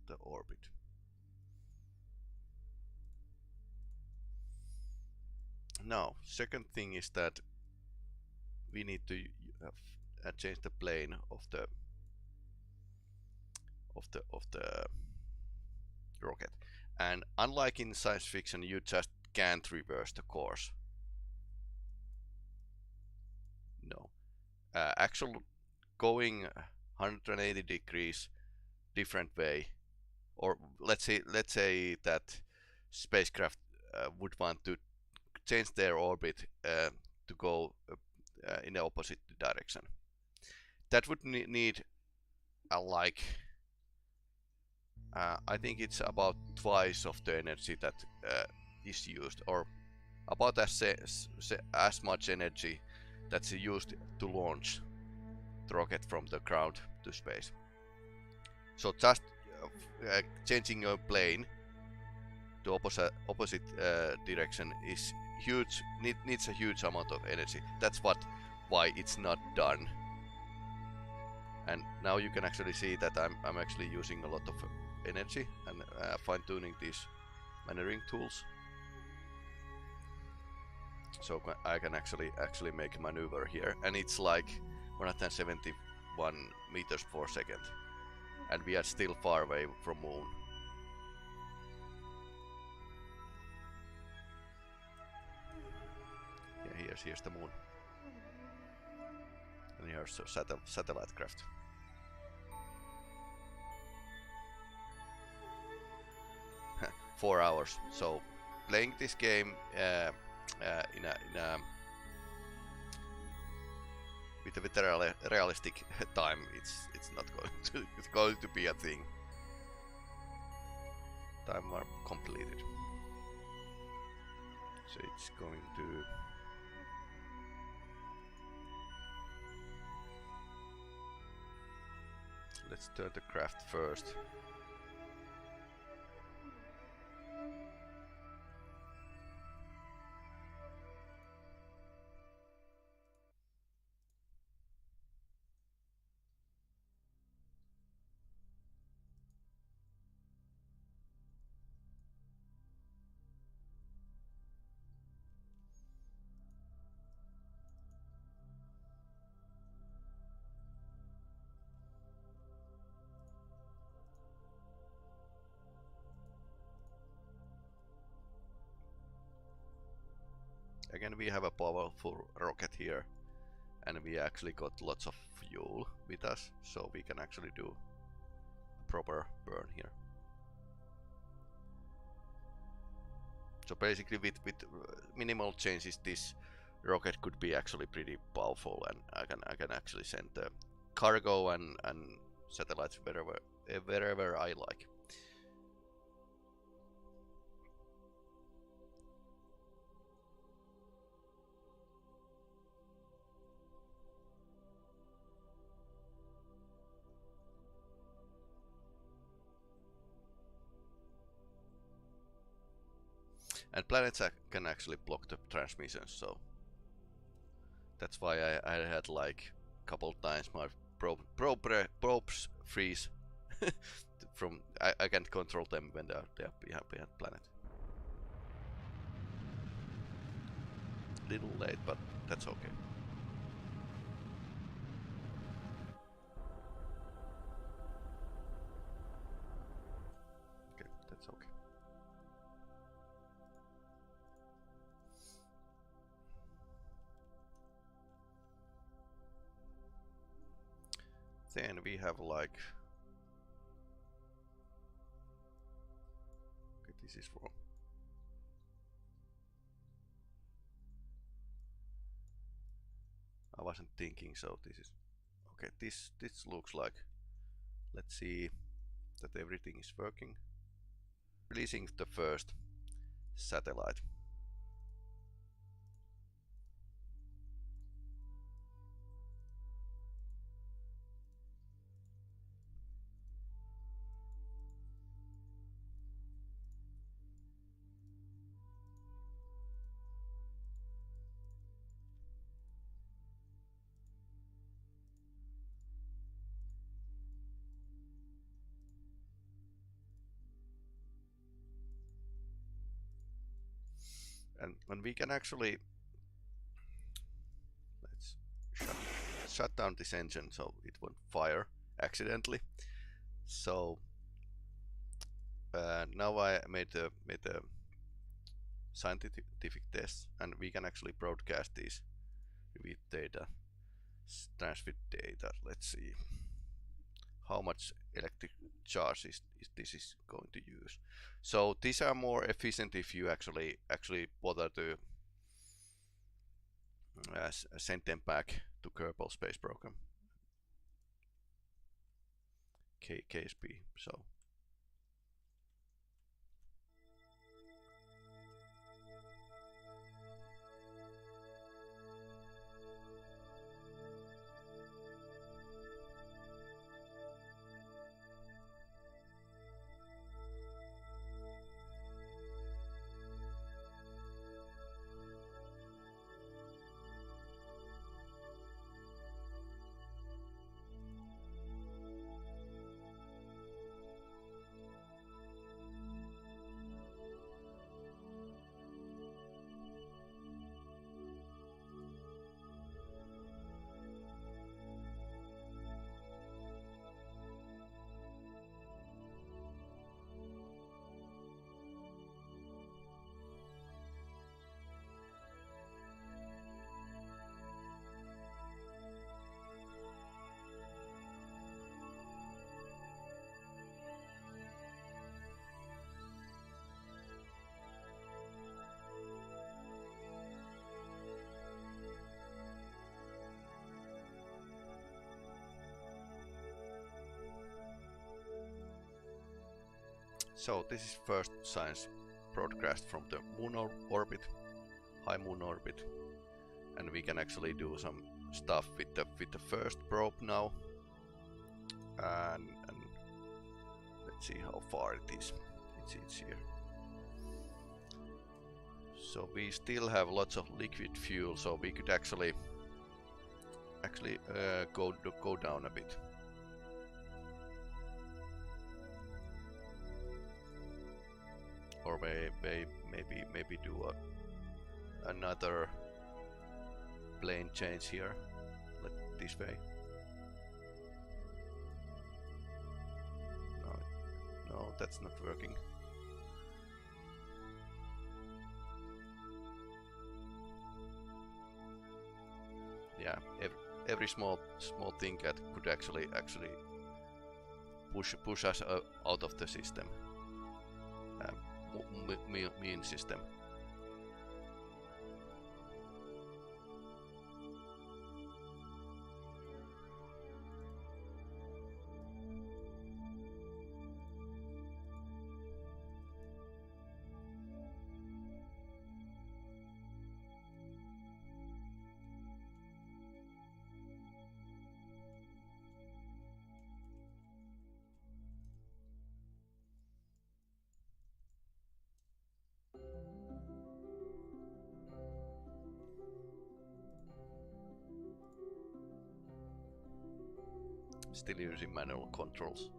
The orbit. Now, second thing is that we need to change the plane of the rocket. And unlike in science fiction, you just can't reverse the course. No, actually going 180 degrees different way, or let's say that spacecraft would want to change their orbit to go in the opposite direction. That would need a like I think it's about twice of the energy that is used, or about as much energy that's used to launch the rocket from the ground to space. So just changing your plane to opposite direction is huge. Needs a huge amount of energy. That's why it's not done. And now you can actually see that I'm actually using a lot of energy and fine-tuning these maneuvering tools. So I can actually make a maneuver here, and it's like 171 meters per second, and we are still far away from moon. Yeah, here's the moon, and here's a satellite craft. Four hours. So playing this game with a realistic time, it's not going to be a thing. Time warp completed. So it's going to let's turn the craft first. Again, we have a powerful rocket here, and we actually got lots of fuel with us, so we can actually do a proper burn here. So basically with minimal changes, this rocket could be actually pretty powerful, and I can actually send the cargo and satellites wherever I like. And planets can actually block the transmissions, so that's why I had like a couple times my probes freeze. From I can't control them when they're behind planet. Little late, but that's okay. Okay, that's okay. Then we have like, okay, this is wrong. I wasn't thinking, so this is okay. This looks like, let's see that everything is working. Releasing the first satellite. And we can actually, let's shut down this engine so it won't fire accidentally. So now I made a scientific test, and we can actually broadcast these with data, transmit data. Let's see how much electric charge this is going to use. So these are more efficient if you actually bother to send them back to Kerbal Space Program, KSP. So So this is first science broadcast from the moon orbit, high moon orbit, and we can actually do some stuff with the first probe now, and let's see how far it is. It's here. So we still have lots of liquid fuel, so we could actually go down a bit. Or maybe do another plane change here, like this way. No, that's not working. Yeah, every small thing that could actually push us out of the system. Mean system. Still using manual controls.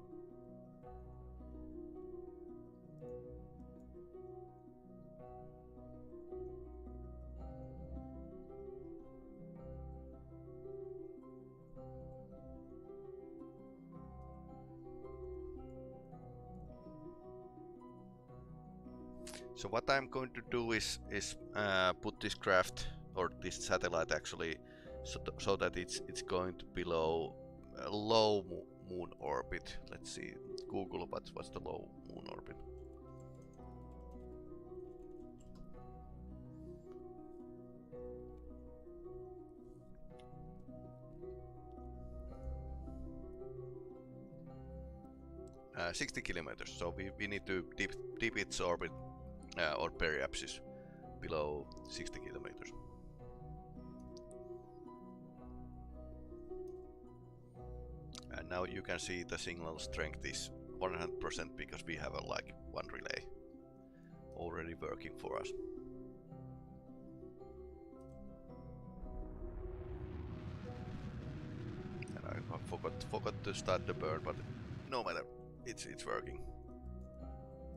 So what I'm going to do is put this craft or this satellite actually so that it's going to below a low moon orbit. Let's see, Google what's the low moon orbit. Uh, 60 kilometers. So we need to dip its orbit or periapsis below 60 kilometers. And now you can see the signal strength is 100% because we have like one relay already working for us. And I forgot to start the burn, but no matter, it's working.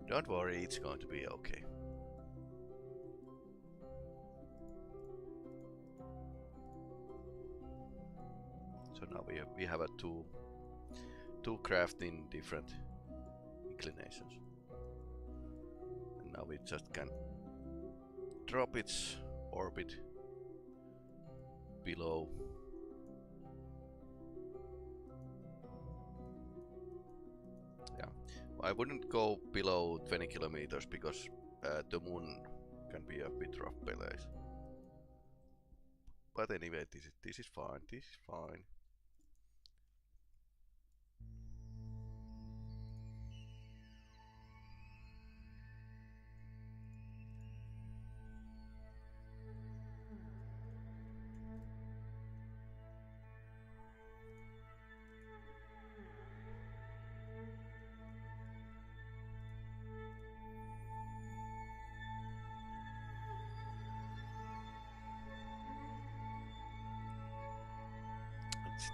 Don't worry, it's going to be okay. So now we have a two craft in different inclinations, and now we just can drop its orbit below. Yeah, I wouldn't go below 20 kilometers because the moon can be a bit rough place. But anyway, this is fine. This is fine.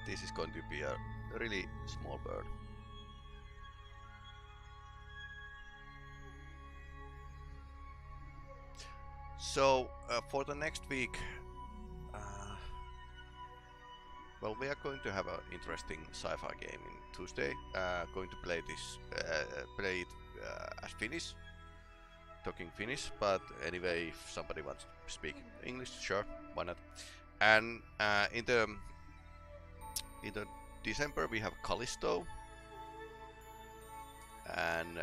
This is going to be a really small bird. So for the next week, well, we are going to have an interesting sci-fi game in Tuesday. Going to play this, play it as Finnish, talking Finnish. But anyway, if somebody wants to speak English, sure, why not? And in the December we have Callisto, and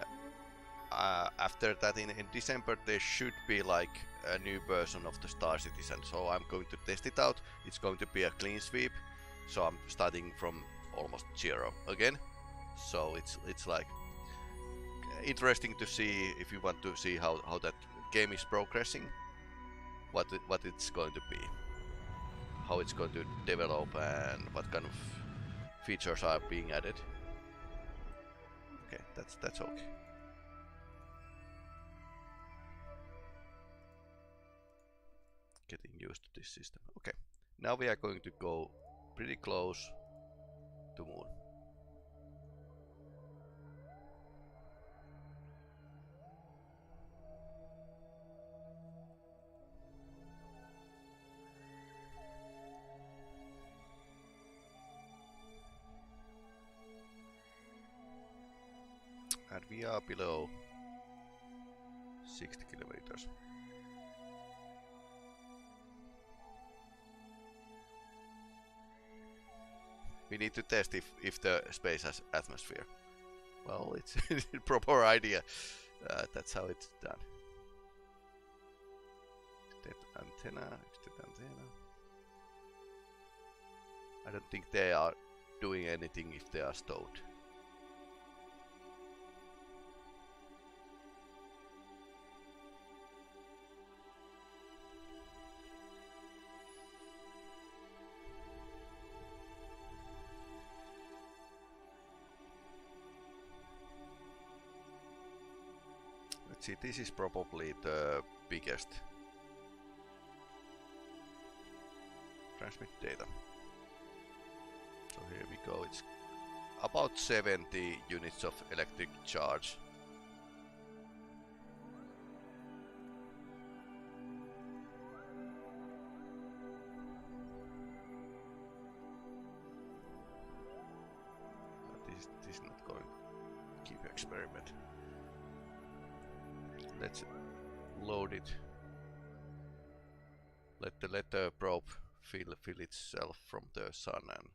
after that in December there should be like a new version of the Star Citizen, so I'm going to test it out. It's going to be a clean sweep, so I'm starting from almost zero again, so it's like interesting to see if you want to see how that game is progressing, what it's going to be, how it's going to develop, and what kind of features are being added. Okay, that's okay. Getting used to this system. Okay, now we are going to go pretty close to moon. And we are below 60 kilometers. We need to test if the space has atmosphere. Well, it's a proper idea. That's how it's done. Extend antenna. I don't think they are doing anything if they are stowed. See, this is probably the biggest. Transmit data. So here we go, it's about 70 units of electric charge. This is not going to keep experiment. Let's load it. Let the probe fill itself from the sun and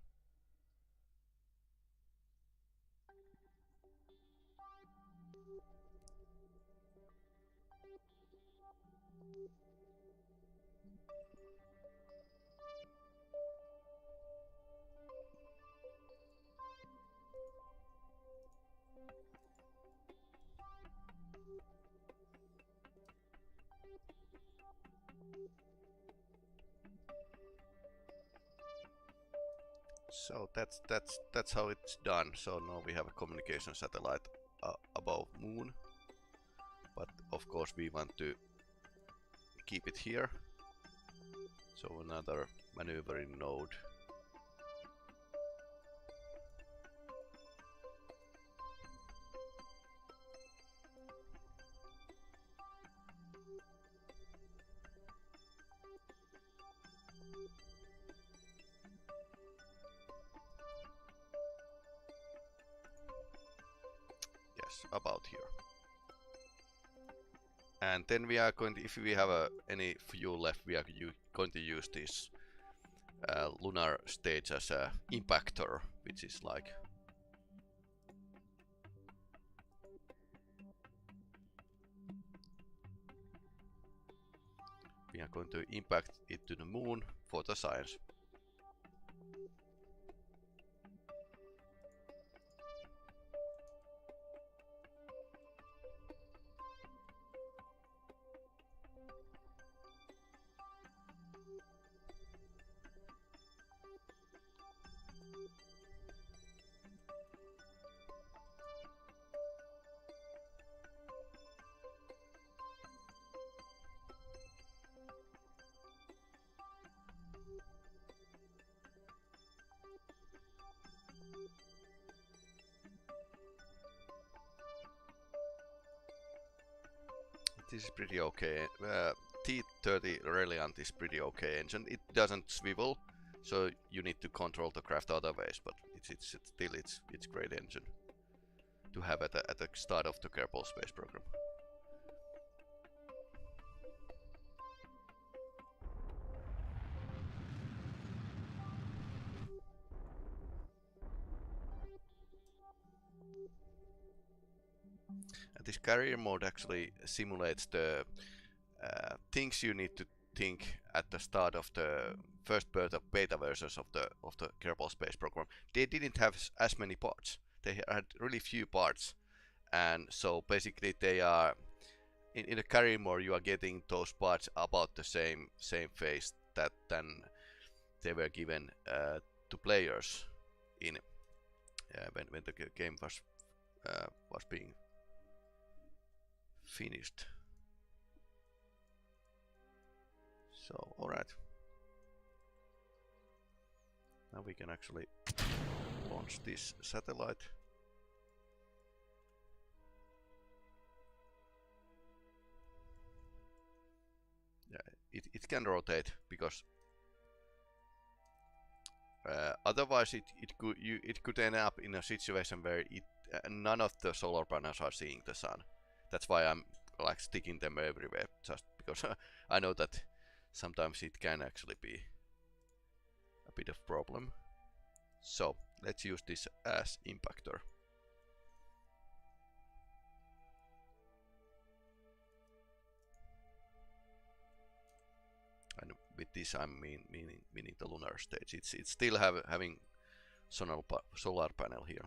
so that's how it's done. So now we have a communication satellite above Moon, but of course we want to keep it here. So another maneuvering node. Yes, about here. And then we are going to, if we have any fuel left, we are going to use this lunar stage as a impactor, which is like we are going to impact it to the Moon for the science. This is pretty okay. T30 Reliant is pretty okay engine. It doesn't swivel, so you need to control the craft other ways. But it's still it's great engine to have at the start of the Kerbal space program. And this carrier mode actually simulates the things you need to think at the start of the first beta versions of the Kerbal space program. They didn't have as many parts. They had really few parts, and so basically they are in the carrier mode. You are getting those parts about the same phase that then they were given to players in when the game was being finished. So, alright. Now we can actually launch this satellite. Yeah, it can rotate because otherwise it could end up in a situation where none of the solar panels are seeing the sun. That's why I'm like sticking them everywhere, just because I know that sometimes it can actually be a bit of problem. So let's use this as impactor. And with this I'm meaning the lunar stage. It's still having solar panel here.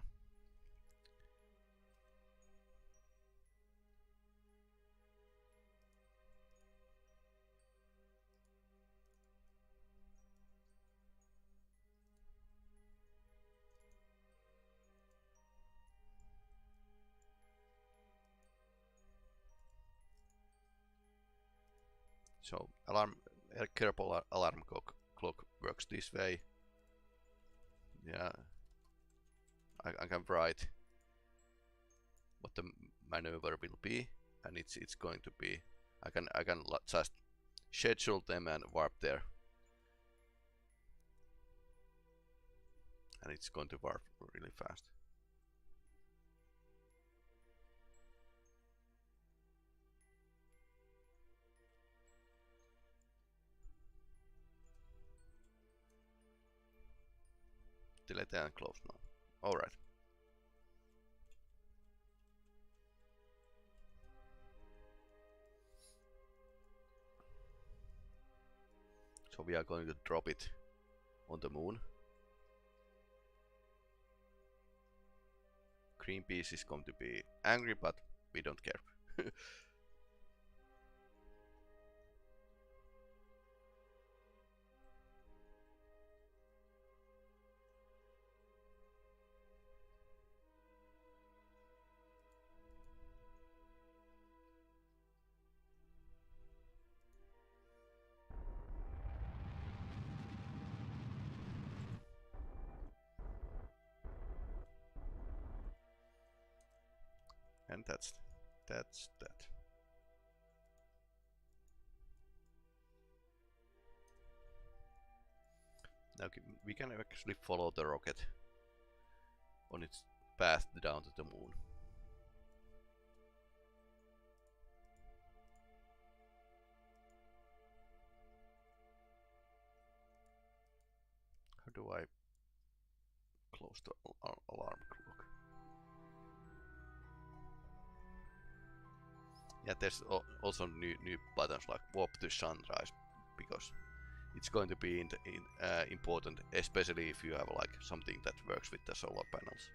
So Kerbal alarm clock works this way. Yeah, I can write what the maneuver will be, and it's going to be. I can just schedule them and warp there, and it's going to warp really fast. Delete and close now. All right. So we are going to drop it on the moon. Greenpeace is going to be angry, but we don't care. And that's that. Now we can actually follow the rocket on its path down to the moon. How do I close the alarm clock? Yeah, there's also new buttons like warp to sunrise, because it's going to be important, especially if you have like something that works with the solar panels.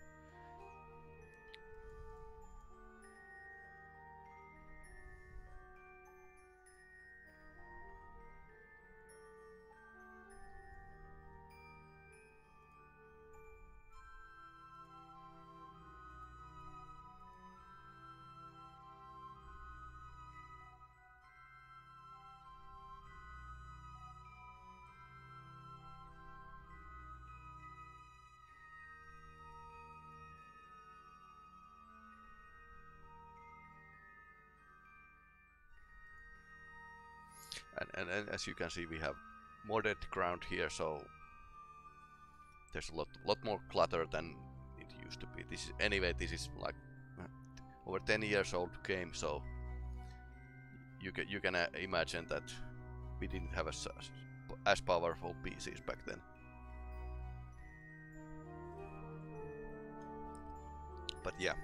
And as you can see, we have modded ground here, so there's a lot more clutter than it used to be. This is like over 10 years old game, so you can imagine that we didn't have as powerful PCs back then. But yeah.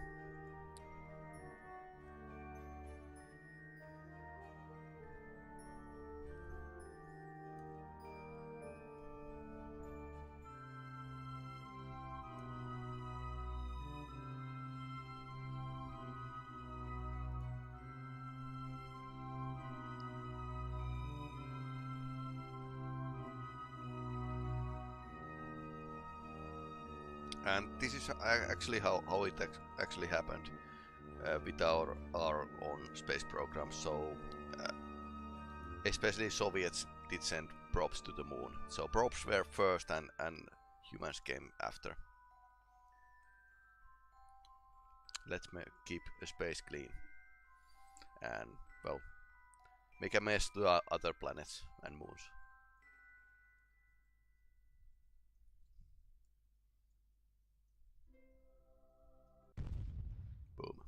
And this is actually how it actually happened with our own space program. So especially Soviets did send probes to the moon. So probes were first and humans came after. Let's keep the space clean and, well, make a mess to other planets and moons. Boom.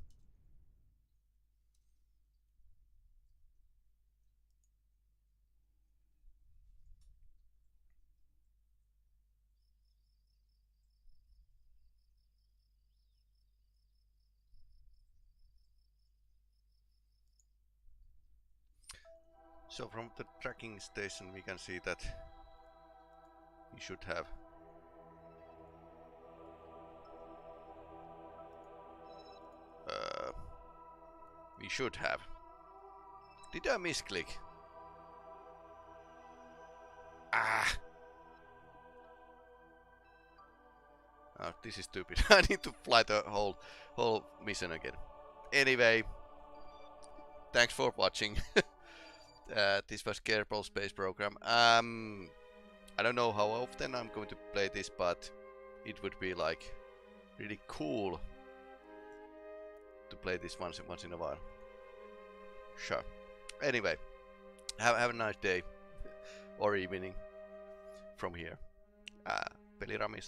So from the tracking station we can see that we should have Did I misclick? Ah! Oh, this is stupid. I need to fly the whole mission again. Anyway, thanks for watching. This was Kerbal Space Program. I don't know how often I'm going to play this, but it would be like really cool to play this once in a while. Sure. Anyway, have a nice day or evening from here. Peli-Rami